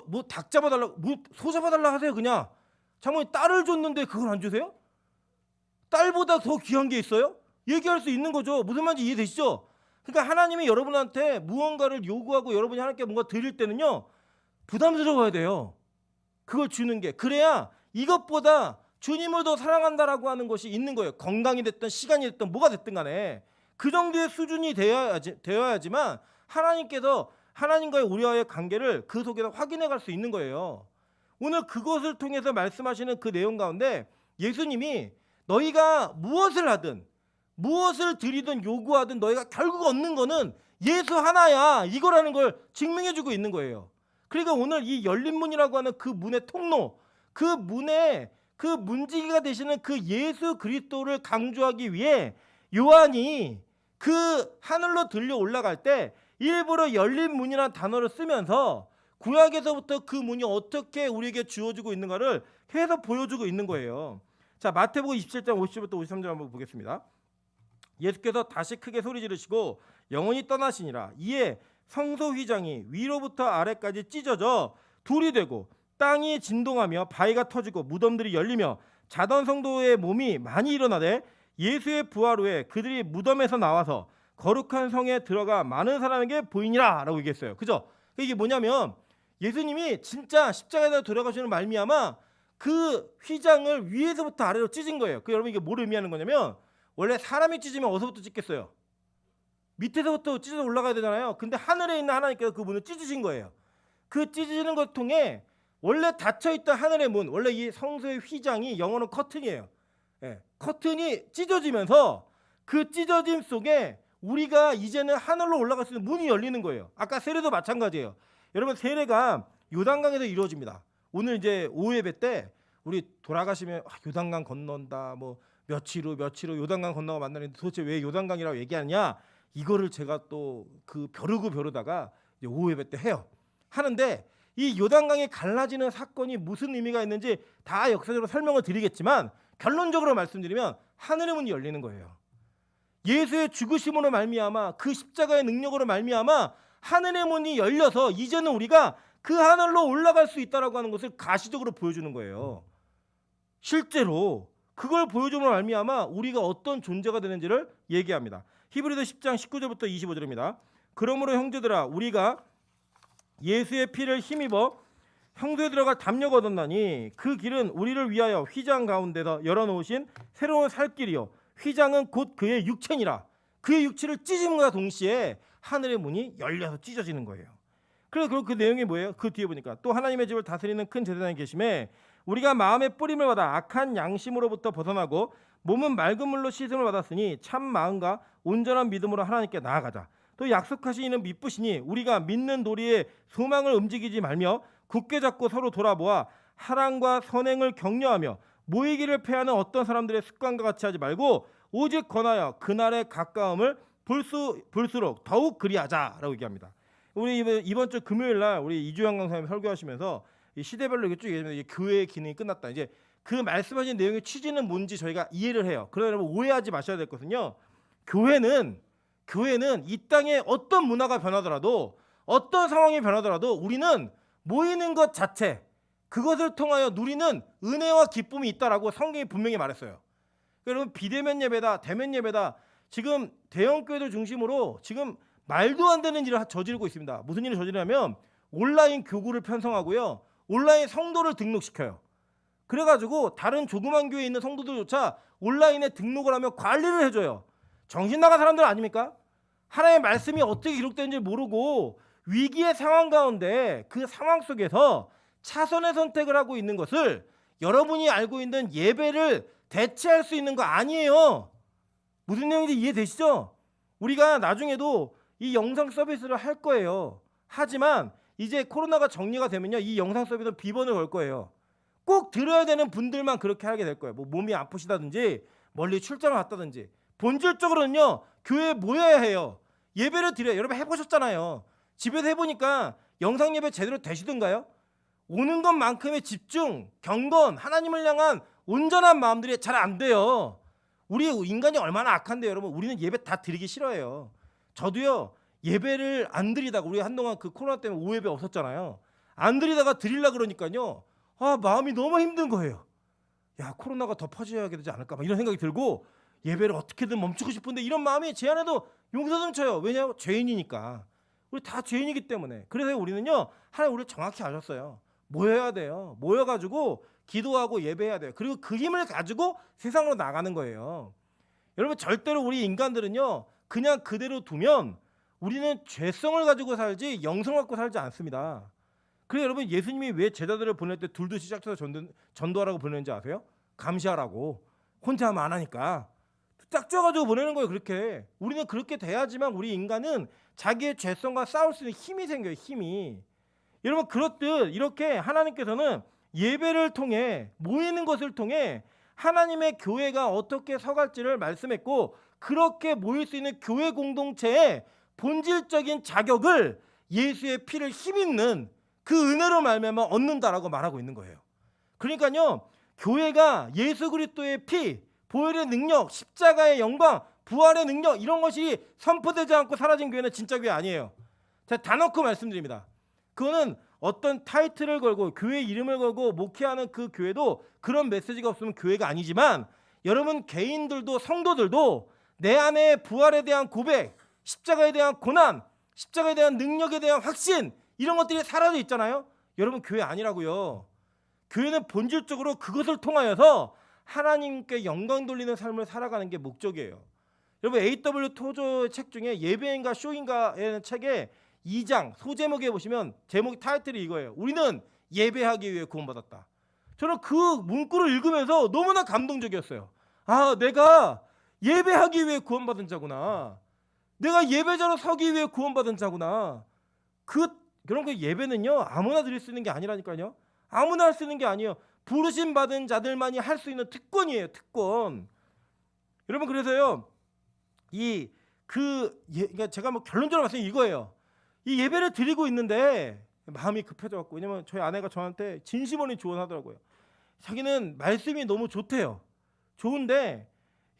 뭐 닭 잡아달라고, 뭐 소 잡아달라 하세요. 그냥 장모님 딸을 줬는데 그걸 안 주세요? 딸보다 더 귀한 게 있어요? 얘기할 수 있는 거죠. 무슨 말인지 이해되시죠? 그러니까 하나님이 여러분한테 무언가를 요구하고 여러분이 하나님께 뭔가 드릴 때는요, 부담스러워야 돼요. 그걸 주는 게. 그래야 이것보다 주님을 더 사랑한다라고 하는 것이 있는 거예요. 건강이 됐든 시간이 됐든 뭐가 됐든 간에 그 정도의 수준이 되어야지만 하나님께서 하나님과의 우리와의 관계를 그 속에서 확인해 갈 수 있는 거예요. 오늘 그것을 통해서 말씀하시는 그 내용 가운데 예수님이 너희가 무엇을 하든 무엇을 드리든 요구하든 너희가 결국 얻는 거는 예수 하나야, 이거라는 걸 증명해 주고 있는 거예요. 그러니까 오늘 이 열린 문이라고 하는 그 문의 통로, 그 문에 그 문지기가 되시는 그 예수 그리스도를 강조하기 위해 요한이 그 하늘로 들려 올라갈 때 일부러 열린 문이라는 단어를 쓰면서 구약에서부터 그 문이 어떻게 우리에게 주어지고 있는가를 계속 보여주고 있는 거예요. 자, 마태복음 27장 50절부터 53절 한번 보겠습니다. 예수께서 다시 크게 소리 지르시고 영원히 떠나시니라. 이에 성소 휘장이 위로부터 아래까지 찢어져 둘이 되고 땅이 진동하며 바위가 터지고 무덤들이 열리며 자던 성도의 몸이 많이 일어나되 예수의 부활 후에 그들이 무덤에서 나와서 거룩한 성에 들어가 많은 사람에게 보이니라 라고 얘기했어요. 그죠? 이게 뭐냐면 예수님이 진짜 십자가에다 돌아가시는 말미암아 그 휘장을 위에서부터 아래로 찢은 거예요. 그 여러분, 이게 뭘 의미하는 거냐면 원래 사람이 찢으면 어디서부터 찢겠어요? 밑에서부터 찢어서 올라가야 되잖아요. 근데 하늘에 있는 하나님께서 그 문을 찢으신 거예요. 그 찢어지는 것 통해 원래 닫혀있던 하늘의 문, 원래 이 성소의 휘장이 영어는 커튼이에요. 예, 커튼이 찢어지면서 그 찢어짐 속에 우리가 이제는 하늘로 올라갈 수 있는 문이 열리는 거예요. 아까 세례도 마찬가지예요. 여러분, 세례가 요단강에서 이루어집니다. 오늘 이제 오후 예배 때 우리 돌아가시면 요단강 건넌다, 뭐 며칠 후 요단강 건너가 만나는데 도대체 왜 요단강이라고 얘기하냐? 이거를 제가 또 그 벼르다가 이제 오후 예배 때 해요. 하는데 이 요단강이 갈라지는 사건이 무슨 의미가 있는지 다 역사적으로 설명을 드리겠지만 결론적으로 말씀드리면 하늘의 문이 열리는 거예요. 예수의 죽으심으로 말미암아 그 십자가의 능력으로 말미암아 하늘의 문이 열려서 이제는 우리가 그 하늘로 올라갈 수 있다라고 하는 것을 가시적으로 보여주는 거예요. 실제로 그걸 보여줌으로 말미암아 우리가 어떤 존재가 되는지를 얘기합니다. 히브리서 10장 19절부터 25절입니다. 그러므로 형제들아, 우리가 예수의 피를 힘입어 형도에 들어갈 담력 얻었나니 그 길은 우리를 위하여 휘장 가운데서 열어놓으신 새로운 살 길이요 휘장은 곧 그의 육체니라. 그의 육체를 찢음과 동시에 하늘의 문이 열려서 찢어지는 거예요. 그래서 그 내용이 뭐예요? 그 뒤에 보니까 또 하나님의 집을 다스리는 큰 제사장이 계심에 우리가 마음의 뿌림을 받아 악한 양심으로부터 벗어나고 몸은 맑은 물로 씻음을 받았으니 참 마음과 온전한 믿음으로 하나님께 나아가자. 또 약속하신 이는 미쁘시니 우리가 믿는 도리에 소망을 움직이지 말며 굳게 잡고 서로 돌아보아 사랑과 선행을 격려하며 모이기를 패하는 어떤 사람들의 습관과 같이 하지 말고 오직 권하여 그날의 가까움을 볼수록 더욱 그리하자라고 얘기합니다. 우리 이번 주 금요일 날 우리 이주영 강사님 설교하시면서 이 시대별로 이렇게 쭉 얘기하면 교회의 기능이 끝났다. 이제 그 말씀하신 내용의 취지는 뭔지 저희가 이해를 해요. 그러나 여러분 오해하지 마셔야 될 것은요. 교회는 이 땅에 어떤 문화가 변하더라도 어떤 상황이 변하더라도 우리는 모이는 것 자체 그것을 통하여 누리는 은혜와 기쁨이 있다라고 성경이 분명히 말했어요. 여러분 비대면 예배다, 대면 예배다. 지금 대형 교회들 중심으로 지금 말도 안 되는 일을 저지르고 있습니다. 무슨 일을 저지르냐면 온라인 교구를 편성하고요. 온라인 성도를 등록시켜요. 그래가지고 다른 조그만 교회에 있는 성도들조차 온라인에 등록을 하면 관리를 해줘요. 정신 나간 사람들 아닙니까? 하나님의 말씀이 어떻게 기록되는지 모르고 위기의 상황 가운데 그 상황 속에서 차선의 선택을 하고 있는 것을 여러분이 알고 있는 예배를 대체할 수 있는 거 아니에요. 무슨 내용인지 이해되시죠? 우리가 나중에도 이 영상 서비스를 할 거예요. 하지만 이제 코로나가 정리가 되면요, 이 영상 서비스는 비번을 걸 거예요. 꼭 들어야 되는 분들만 그렇게 하게 될 거예요. 뭐 몸이 아프시다든지 멀리 출장을 갔다든지. 본질적으로는요, 교회에 모여야 해요. 예배를 드려요. 여러분 해보셨잖아요. 집에서 해보니까 영상 예배 제대로 되시던가요? 오는 것만큼의 집중, 경건, 하나님을 향한 온전한 마음들이 잘 안 돼요. 우리 인간이 얼마나 악한데요, 여러분. 우리는 예배 다 드리기 싫어해요. 저도요, 예배를 안 드리다가 우리 한동안 그 코로나 때문에 오예배 없었잖아요. 안 드리다가 드리려고 그러니까요, 마음이 너무 힘든 거예요. 야, 코로나가 더 퍼져야 되지 않을까 막 이런 생각이 들고 예배를 어떻게든 멈추고 싶은데 이런 마음이 제 안에도 용서좀 쳐요. 왜냐하면 죄인이니까. 우리 다 죄인이기 때문에. 그래서 우리는요, 하나님 우리를 정확히 아셨어요. 모여야 돼요. 모여가지고 기도하고 예배해야 돼요. 그리고 그 힘을 가지고 세상으로 나가는 거예요. 여러분 절대로 우리 인간들은요, 그냥 그대로 두면 우리는 죄성을 가지고 살지 영성을 갖고 살지 않습니다. 그래서 여러분 예수님이 왜 제자들을 보낼 때 둘도 시작해서 전도하라고 보내는지 아세요? 감시하라고. 혼자 하면 안 하니까. 짝져가지고 보내는 거예요. 그렇게. 우리는 그렇게 돼야지만 우리 인간은 자기의 죄성과 싸울 수 있는 힘이 생겨요. 힘이. 여러분 그렇듯 이렇게 하나님께서는 예배를 통해 모이는 것을 통해 하나님의 교회가 어떻게 서갈지를 말씀했고, 그렇게 모일 수 있는 교회 공동체의 본질적인 자격을 예수의 피를 힘있는 그 은혜로 말미암아 얻는다라고 말하고 있는 거예요. 그러니까요, 교회가 예수 그리스도의 피, 보혈의 능력, 십자가의 영광, 부활의 능력 이런 것이 선포되지 않고 사라진 교회는 진짜 교회 아니에요. 제가 다 놓고 말씀드립니다. 그거는 어떤 타이틀을 걸고 교회 이름을 걸고 목회하는 그 교회도 그런 메시지가 없으면 교회가 아니지만, 여러분 개인들도 성도들도 내 안에 부활에 대한 고백, 십자가에 대한 고난, 십자가에 대한 능력에 대한 확신 이런 것들이 사라져 있잖아요. 여러분 교회 아니라고요. 교회는 본질적으로 그것을 통하여서 하나님께 영광 돌리는 삶을 살아가는 게 목적이에요. 여러분 A.W. 토저의 책 중에 예배인가 쇼인가의 책에 2장 소제목에 보시면 제목 타이틀이 이거예요. 우리는 예배하기 위해 구원받았다. 저는 그 문구를 읽으면서 너무나 감동적이었어요. 내가 예배하기 위해 구원받은 자구나. 내가 예배자로 서기 위해 구원받은 자구나. 그런 그 예배는요, 아무나 드릴 수 있는 게 아니라니까요. 아무나 할 수 있는 게 아니에요. 부르심 받은 자들만이 할 수 있는 특권이에요. 특권. 여러분 그래서요, 그러니까 제가 뭐 결론적으로 말씀이 이거예요. 이 예배를 드리고 있는데 마음이 급해져갖고, 왜냐면 저희 아내가 저한테 진심어린 조언하더라고요. 자기는 말씀이 너무 좋대요. 좋은데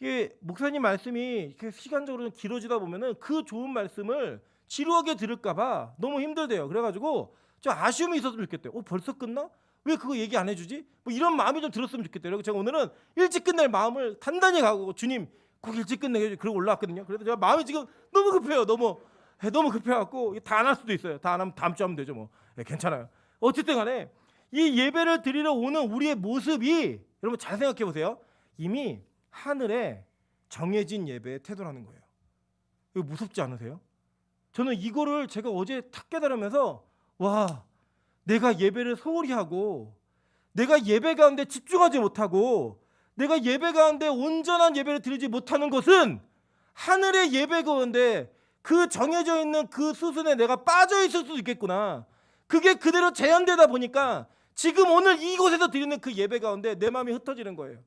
이게 목사님 말씀이 이렇게 시간적으로 길어지다 보면은 그 좋은 말씀을 지루하게 들을까봐 너무 힘들대요. 그래가지고 좀 아쉬움이 있었으면 좋겠대요. 벌써 끝나? 왜 그거 얘기 안 해주지? 뭐 이런 마음이 좀 들었으면 좋겠대요. 그래서 제가 오늘은 일찍 끝낼 마음을 단단히 가고, 주님 꼭 일찍 끝내게 해주세요. 그러고 올라왔거든요. 그래서 제가 마음이 지금 너무 급해요. 너무 급해갖고 다 안 할 수도 있어요. 다 안 하면 다음 주 하면 되죠. 뭐 괜찮아요. 어쨌든 간에 이 예배를 드리러 오는 우리의 모습이, 여러분 잘 생각해 보세요. 이미 하늘에 정해진 예배의 태도라는 거예요. 이거 무섭지 않으세요? 저는 이거를 제가 어제 탁 깨달으면서, 와, 내가 예배를 소홀히 하고, 내가 예배 가운데 집중하지 못하고, 내가 예배 가운데 온전한 예배를 드리지 못하는 것은 하늘의 예배 가운데 그 정해져 있는 그 수순에 내가 빠져 있을 수도 있겠구나. 그게 그대로 제한되다 보니까 지금 오늘 이곳에서 드리는 그 예배 가운데 내 마음이 흩어지는 거예요.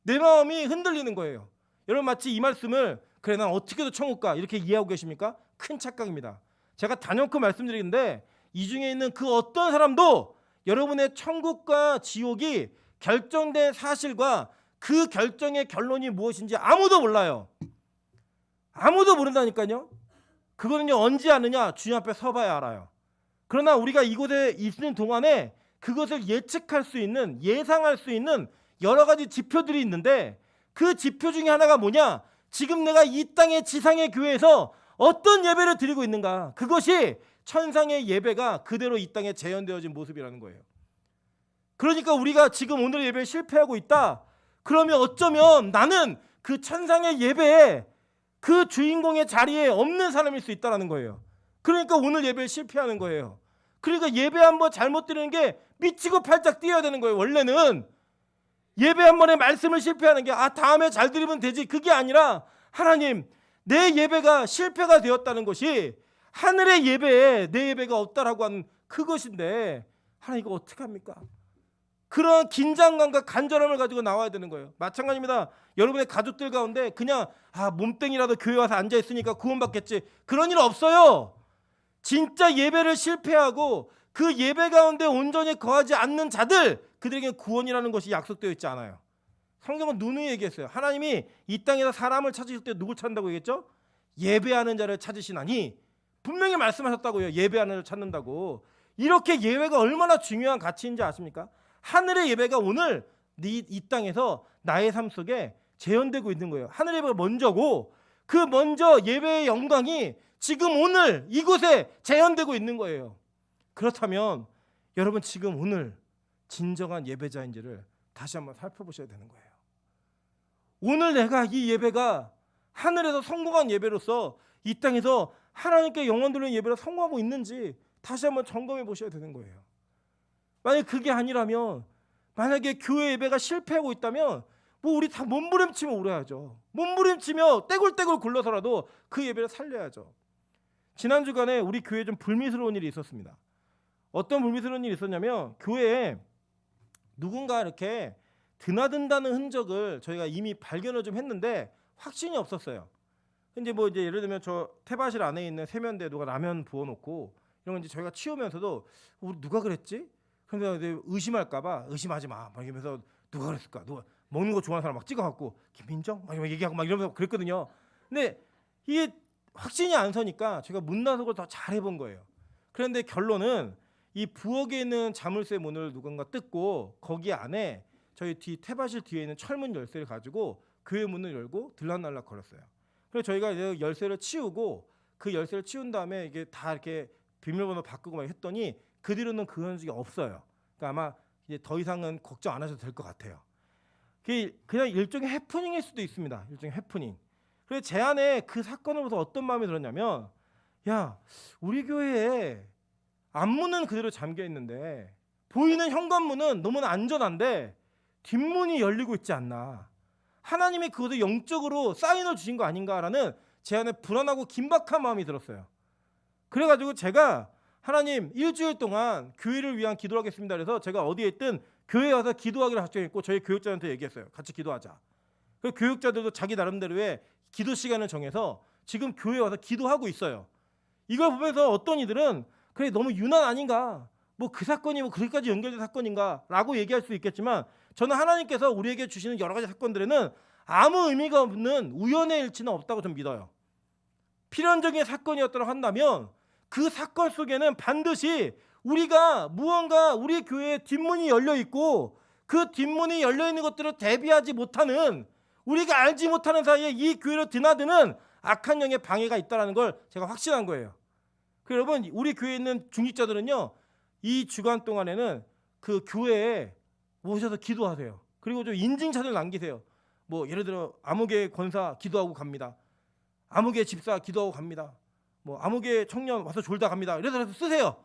내 마음이 흔들리는 거예요. 여러분 마치 이 말씀을 그래 난 어떻게든 천국 가 이렇게 이해하고 계십니까? 큰 착각입니다. 제가 단연코 말씀드리는데 이 중에 있는 그 어떤 사람도 여러분의 천국과 지옥이 결정된 사실과 그 결정의 결론이 무엇인지 아무도 몰라요. 아무도 모른다니까요. 그거는요 언제 아느냐? 주님 앞에 서봐야 알아요. 그러나 우리가 이곳에 있는 동안에 그것을 예측할 수 있는, 예상할 수 있는 여러 가지 지표들이 있는데 그 지표 중에 하나가 뭐냐? 지금 내가 이 땅의 지상의 교회에서 어떤 예배를 드리고 있는가? 그것이 천상의 예배가 그대로 이 땅에 재현되어진 모습이라는 거예요. 그러니까 우리가 지금 오늘의 예배에 실패하고 있다. 그러면 어쩌면 나는 그 천상의 예배에 그 주인공의 자리에 없는 사람일 수 있다는 거예요. 그러니까 오늘 예배에 실패하는 거예요. 그러니까 예배 한번 잘못 드리는 게 미치고 팔짝 뛰어야 되는 거예요. 원래는 예배 한 번에 말씀을 실패하는 게 다음에 잘 드리면 되지, 그게 아니라 하나님 내 예배가 실패가 되었다는 것이 하늘의 예배에 내 예배가 없다라고 하는 그것인데 하나님 이거 어떡합니까? 그런 긴장감과 간절함을 가지고 나와야 되는 거예요. 마찬가지입니다. 여러분의 가족들 가운데 그냥 몸땡이라도 교회 와서 앉아있으니까 구원받겠지, 그런 일 없어요. 진짜 예배를 실패하고 그 예배 가운데 온전히 거하지 않는 자들, 그들에게 구원이라는 것이 약속되어 있지 않아요. 성경은 누누이 얘기했어요. 하나님이 이 땅에서 사람을 찾으실 때 누굴 찾는다고 얘기했죠? 예배하는 자를 찾으시나니, 분명히 말씀하셨다고요. 예배하는 자를 찾는다고. 이렇게 예배가 얼마나 중요한 가치인지 아십니까? 하늘의 예배가 오늘 이 땅에서 나의 삶 속에 재현되고 있는 거예요. 하늘의 예배가 먼저고 그 먼저 예배의 영광이 지금 오늘 이곳에 재현되고 있는 거예요. 그렇다면 여러분 지금 오늘 진정한 예배자인지를 다시 한번 살펴보셔야 되는 거예요. 오늘 내가 이 예배가 하늘에서 성공한 예배로서 이 땅에서 하나님께 영원 돌리는 예배로 성공하고 있는지 다시 한번 점검해 보셔야 되는 거예요. 만약에 그게 아니라면, 만약에 교회 예배가 실패하고 있다면 우리 다 몸부림치며 울어야죠. 몸부림치며 떼굴떼굴 굴러서라도 그 예배를 살려야죠. 지난 주간에 우리 교회에 좀 불미스러운 일이 있었습니다. 어떤 불미스러운 일이 있었냐면 교회에 누군가 이렇게 드나든다는 흔적을 저희가 이미 발견을 좀 했는데 확신이 없었어요. 이제 예를 들면 저 태바실 안에 있는 세면대에 누가 라면 부어놓고 이런 건 이제 저희가 치우면서도 우리 누가 그랬지? 그래서 의심할까봐 의심하지 마 막 이러면서 누가 그랬을까? 누가 먹는 거 좋아하는 사람 막 찍어갖고 김민정 막 얘기하고 막 이러면서 그랬거든요. 근데 이게 확신이 안 서니까 제가 문단속을 더 잘해본 거예요. 그런데 결론은 이 부엌에 있는 자물쇠 문을 누군가 뜯고 거기 안에 저희 뒤 태바실 뒤에 있는 철문 열쇠를 가지고 교회 문을 열고 들락날락 거렸어요. 그래서 저희가 이제 열쇠를 치우고 그 열쇠를 치운 다음에 이게 다 이렇게 비밀번호 바꾸고 막 했더니 그 뒤로는 그 흔적이 없어요. 그러니까 아마 이제 더 이상은 걱정 안 하셔도 될 것 같아요. 그냥 일종의 해프닝일 수도 있습니다. 일종의 해프닝. 그래서 제 안에 그 사건을 보면서 어떤 마음이 들었냐면, 야, 우리 교회에 앞문은 그대로 잠겨 있는데 보이는 현관문은 너무나 안전한데 뒷문이 열리고 있지 않나. 하나님이 그것을 영적으로 사인을 주신 거 아닌가라는 제 안에 불안하고 긴박한 마음이 들었어요. 그래가지고 제가 하나님 일주일 동안 교회를 위한 기도를 하겠습니다. 그래서 제가 어디에 있든 교회에 와서 기도하기로 작정했고 저희 교육자한테 얘기했어요. 같이 기도하자. 그 교육자들도 자기 나름대로의 기도 시간을 정해서 지금 교회에 와서 기도하고 있어요. 이걸 보면서 어떤 이들은 그래 너무 유난 아닌가, 그 사건이 그렇게까지 연결된 사건인가라고 얘기할 수 있겠지만 저는 하나님께서 우리에게 주시는 여러 가지 사건들에는 아무 의미가 없는 우연의 일치는 없다고 좀 믿어요. 필연적인 사건이었다고 한다면 그 사건 속에는 반드시 우리가 무언가 우리 교회에 뒷문이 열려 있고 그 뒷문이 열려 있는 것들을 대비하지 못하는, 우리가 알지 못하는 사이에 이 교회로 드나드는 악한 영의 방해가 있다는 걸 제가 확신한 거예요. 여러분 우리 교회에 있는 중직자들은요 이 주간 동안에는 그 교회에 오셔서 기도하세요. 그리고 좀 인증샷을 남기세요. 예를 들어 아무개 권사 기도하고 갑니다. 아무개 집사 기도하고 갑니다. 아무개 청년 와서 졸다 갑니다. 이래서 쓰세요.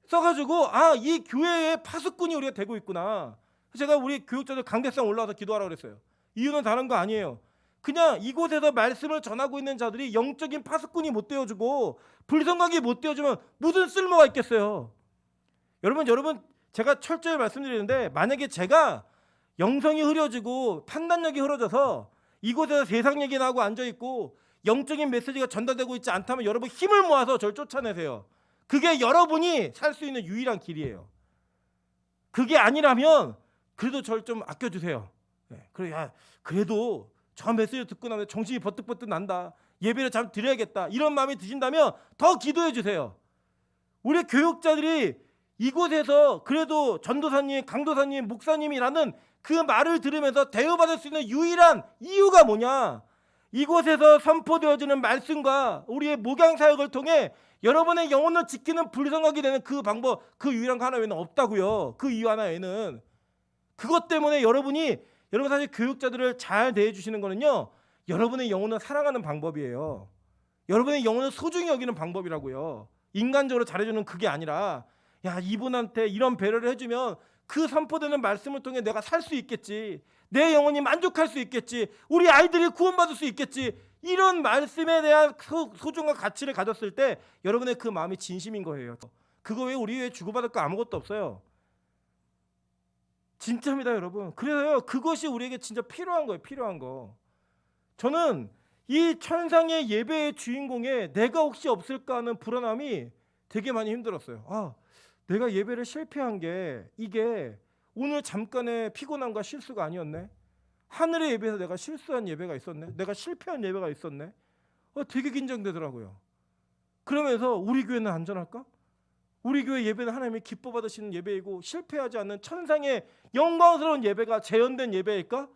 써가지고 이 교회의 파수꾼이 우리가 되고 있구나. 제가 우리 교육자들 강대상 올라와서 기도하라고 그랬어요. 이유는 다른 거 아니에요. 그냥 이곳에서 말씀을 전하고 있는 자들이 영적인 파수꾼이 못 되어주고 불성각이 못 되어주면 무슨 쓸모가 있겠어요. 여러분 제가 철저히 말씀드리는데 만약에 제가 영성이 흐려지고 판단력이 흐려져서 이곳에서 세상 얘기나 하고 앉아있고 영적인 메시지가 전달되고 있지 않다면 여러분 힘을 모아서 저를 쫓아내세요. 그게 여러분이 살 수 있는 유일한 길이에요. 그게 아니라면 그래도 저를 좀 아껴주세요. 네, 그래, 야, 그래도 저 메시지 듣고 나면 정신이 버뜩버뜩 난다. 예배를 잘 드려야겠다. 이런 마음이 드신다면 더 기도해 주세요. 우리 교육자들이 이곳에서 그래도 전도사님, 강도사님, 목사님이라는 그 말을 들으면서 대우받을 수 있는 유일한 이유가 뭐냐? 이곳에서 선포되어지는 말씀과 우리의 목양 사역을 통해 여러분의 영혼을 지키는 불성하게 되는 그 방법, 그 유일한 거 하나 외에는 없다고요. 그 이유 하나 외에는. 그것 때문에 여러분 사실 교육자들을 잘 대해주시는 거는요, 여러분의 영혼을 사랑하는 방법이에요. 여러분의 영혼을 소중히 여기는 방법이라고요. 인간적으로 잘해주는 그게 아니라, 야, 이분한테 이런 배려를 해주면 그 선포되는 말씀을 통해 내가 살 수 있겠지, 내 영혼이 만족할 수 있겠지, 우리 아이들이 구원받을 수 있겠지, 이런 말씀에 대한 소중한 가치를 가졌을 때 여러분의 그 마음이 진심인 거예요. 그거 외에 우리 외에 주고받을 거 아무것도 없어요. 진짜입니다, 여러분. 그래서요, 그것이 우리에게 진짜 필요한 거예요. 필요한 거. 저는 이 천상의 예배의 주인공에 내가 혹시 없을까 하는 불안함이 되게 많이 힘들었어요. 아, 내가 예배를 실패한 게 이게 오늘 잠깐의 피곤함과 실수가 아니었네. 하늘의 예배에서 내가 실수한 예배가 있었네. 내가 실패한 예배가 있었네. 되게 긴장되더라고요. 그러면서 우리 교회는 안전할까? 우리 교회 예배는 하나님이 기뻐 받으시는 예배이고 실패하지 않는 천상의 영광스러운 예배가 재현된 예배일까?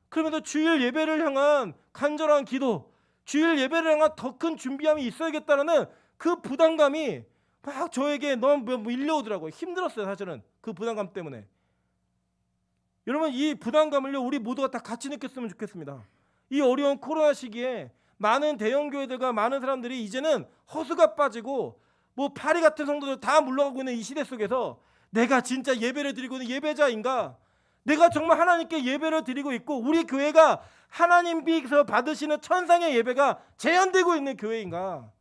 그러면서 주일 예배를 향한 간절한 기도, 주일 예배를 향한 더 큰 준비함이 있어야겠다는 그 부담감이 막 저에게 너무 밀려오더라고요. 힘들었어요, 사실은. 그 부담감 때문에. 여러분, 이 부담감을요, 우리 모두가 다 같이 느꼈으면 좋겠습니다. 이 어려운 코로나 시기에 많은 대형 교회들과 많은 사람들이 이제는 허수가 빠지고 뭐 파리 같은 성도들 다 물러가고 있는 이 시대 속에서 내가 진짜 예배를 드리고 있는 예배자인가? 내가 정말 하나님께 예배를 드리고 있고 우리 교회가 하나님께서 받으시는 천상의 예배가 재현되고 있는 교회인가?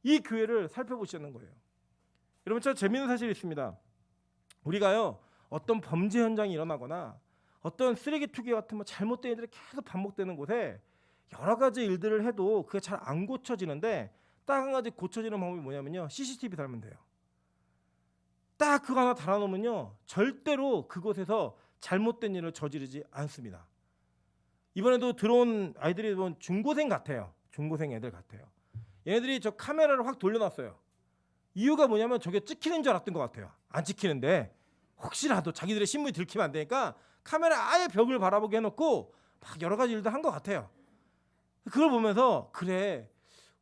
이 교회를 살펴보시는 거예요. 여러분, 저 재미있는 사실이 있습니다. 우리가요, 어떤 범죄 현장이 일어나거나 어떤 쓰레기 투기 같은 뭐 잘못된 일들이 계속 반복되는 곳에 여러 가지 일들을 해도 그게 잘 안 고쳐지는데 딱 한 가지 고쳐지는 방법이 뭐냐면요, CCTV 달면 돼요. 딱 그거 하나 달아놓으면요, 절대로 그곳에서 잘못된 일을 저지르지 않습니다. 이번에도 들어온 아이들이 보면 중고생 같아요. 중고생 애들 같아요. 얘네들이 저 카메라를 확 돌려놨어요. 이유가 뭐냐면 저게 찍히는 줄 알았던 것 같아요. 안 찍히는데 혹시라도 자기들의 신분이 들키면 안 되니까 카메라 아예 벽을 바라보게 해놓고 막 여러 가지 일도 한 것 같아요. 그걸 보면서 그래,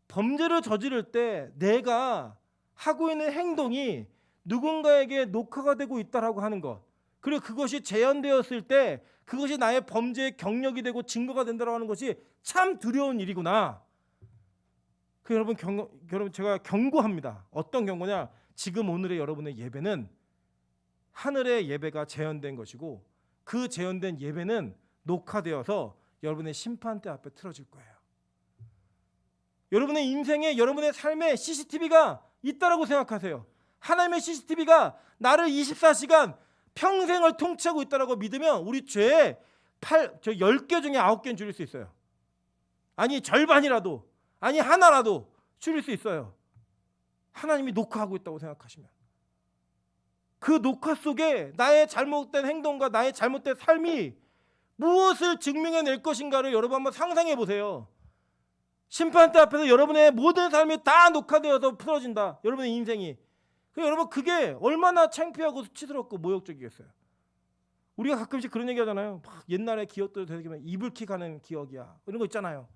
범죄를 저지를 때 내가 하고 있는 행동이 누군가에게 녹화가 되고 있다라고 하는 것, 그리고 그것이 재현되었을 때 그것이 나의 범죄의 경력이 되고 증거가 된다라고 하는 것이 참 두려운 일이구나. 여러분 제가 경고합니다. 어떤 경고냐? 지금 오늘의 여러분의 예배는 하늘의 예배가 재현된 것이고 그 재현된 예배는 녹화되어서 여러분의 심판대 앞에 틀어질 거예요. 여러분의 인생에, 여러분의 삶에 CCTV가 있다라고 생각하세요. 하나님의 CCTV가 나를 24시간 평생을 통치하고 있다라고 믿으면 우리 죄의 10개 중에 9개는 줄일 수 있어요. 아니 절반이라도, 아니 하나라도 줄일 수 있어요. 하나님이 녹화하고 있다고 생각하시면. 그 녹화 속에 나의 잘못된 행동과 나의 잘못된 삶이 무엇을 증명해낼 것인가를 여러분 한번 상상해 보세요. 심판대 앞에서 여러분의 모든 삶이 다 녹화되어서 풀어진다. 여러분의 인생이. 여러분, 그게 얼마나 창피하고 수치스럽고 모욕적이겠어요. 우리가 가끔씩 그런 얘기 하잖아요. 막 옛날의 기억들 되새기면 이불킥 하는 기억이야, 이런 거 있잖아요.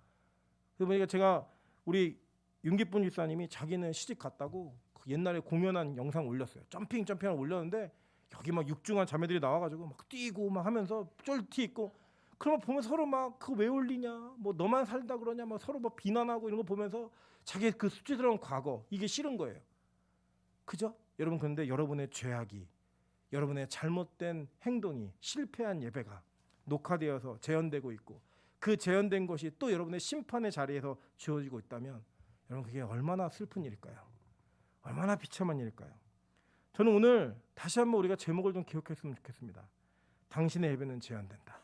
그러니까 제가 우리 윤기쁜 집사님이 자기는 시집 갔다고 그 옛날에 공연한 영상 올렸어요. 점핑을 올렸는데 여기 막 육중한 자매들이 나와가지고 막 뛰고 막 하면서 쫄티 있고, 그러면 보면 서로 막 그거 왜 올리냐, 뭐 너만 살다 그러냐, 막 서로 막 비난하고 이런 거 보면서 자기 그 수치스러운 과거, 이게 싫은 거예요. 그죠? 여러분, 그런데 여러분의 죄악이, 여러분의 잘못된 행동이, 실패한 예배가 녹화되어서 재현되고 있고 그 재현된 것이 또 여러분의 심판의 자리에서 주어지고 있다면 여러분, 그게 얼마나 슬픈 일일까요? 얼마나 비참한 일일까요? 저는 오늘 다시 한번 우리가 제목을 좀 기억했으면 좋겠습니다. 당신의 예배는 재현된다.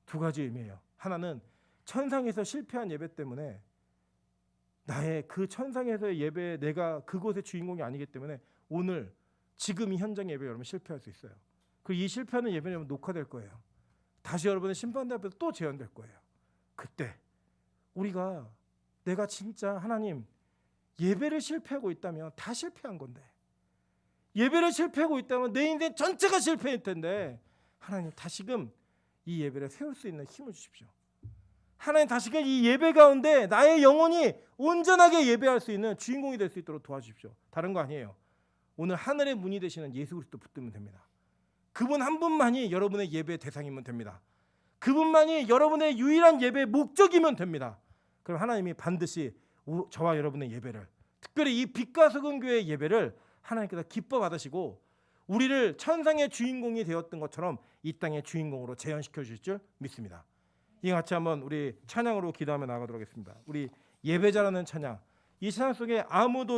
두 가지 의미예요. 하나는 천상에서 실패한 예배 때문에 나의 그 천상에서의 예배에 내가 그곳의 주인공이 아니기 때문에 오늘 지금 이 현장 예배 여러분 실패할 수 있어요. 그리고 이 실패하는 예배는 여러분 녹화될 거예요. 다시 여러분의 심판대 앞에서 또 재현될 거예요. 그때 우리가 내가 진짜 하나님 예배를 실패하고 있다면 다 실패한 건데, 예배를 실패하고 있다면 내 인생 전체가 실패일 텐데, 하나님 다시금 이 예배를 세울 수 있는 힘을 주십시오. 하나님 다시금 이 예배 가운데 나의 영혼이 온전하게 예배할 수 있는 주인공이 될 수 있도록 도와주십시오. 다른 거 아니에요. 오늘 하늘의 문이 되시는 예수 그리스도 붙들면 됩니다. 그분 한 분만이 여러분의 예배의 대상이면 됩니다. 그분만이 여러분의 유일한 예배의 목적이면 됩니다. 그럼 하나님이 반드시 저와 여러분의 예배를, 특별히 이 빛과 소금 교회의 예배를 하나님께서 기뻐 받으시고 우리를 천상의 주인공이 되었던 것처럼 이 땅의 주인공으로 재현시켜 주실 줄 믿습니다. 이 같이 한번 우리 찬양으로 기도하며 나가도록 하겠습니다. 우리 예배자라는 찬양, 이 찬양 속에 아무도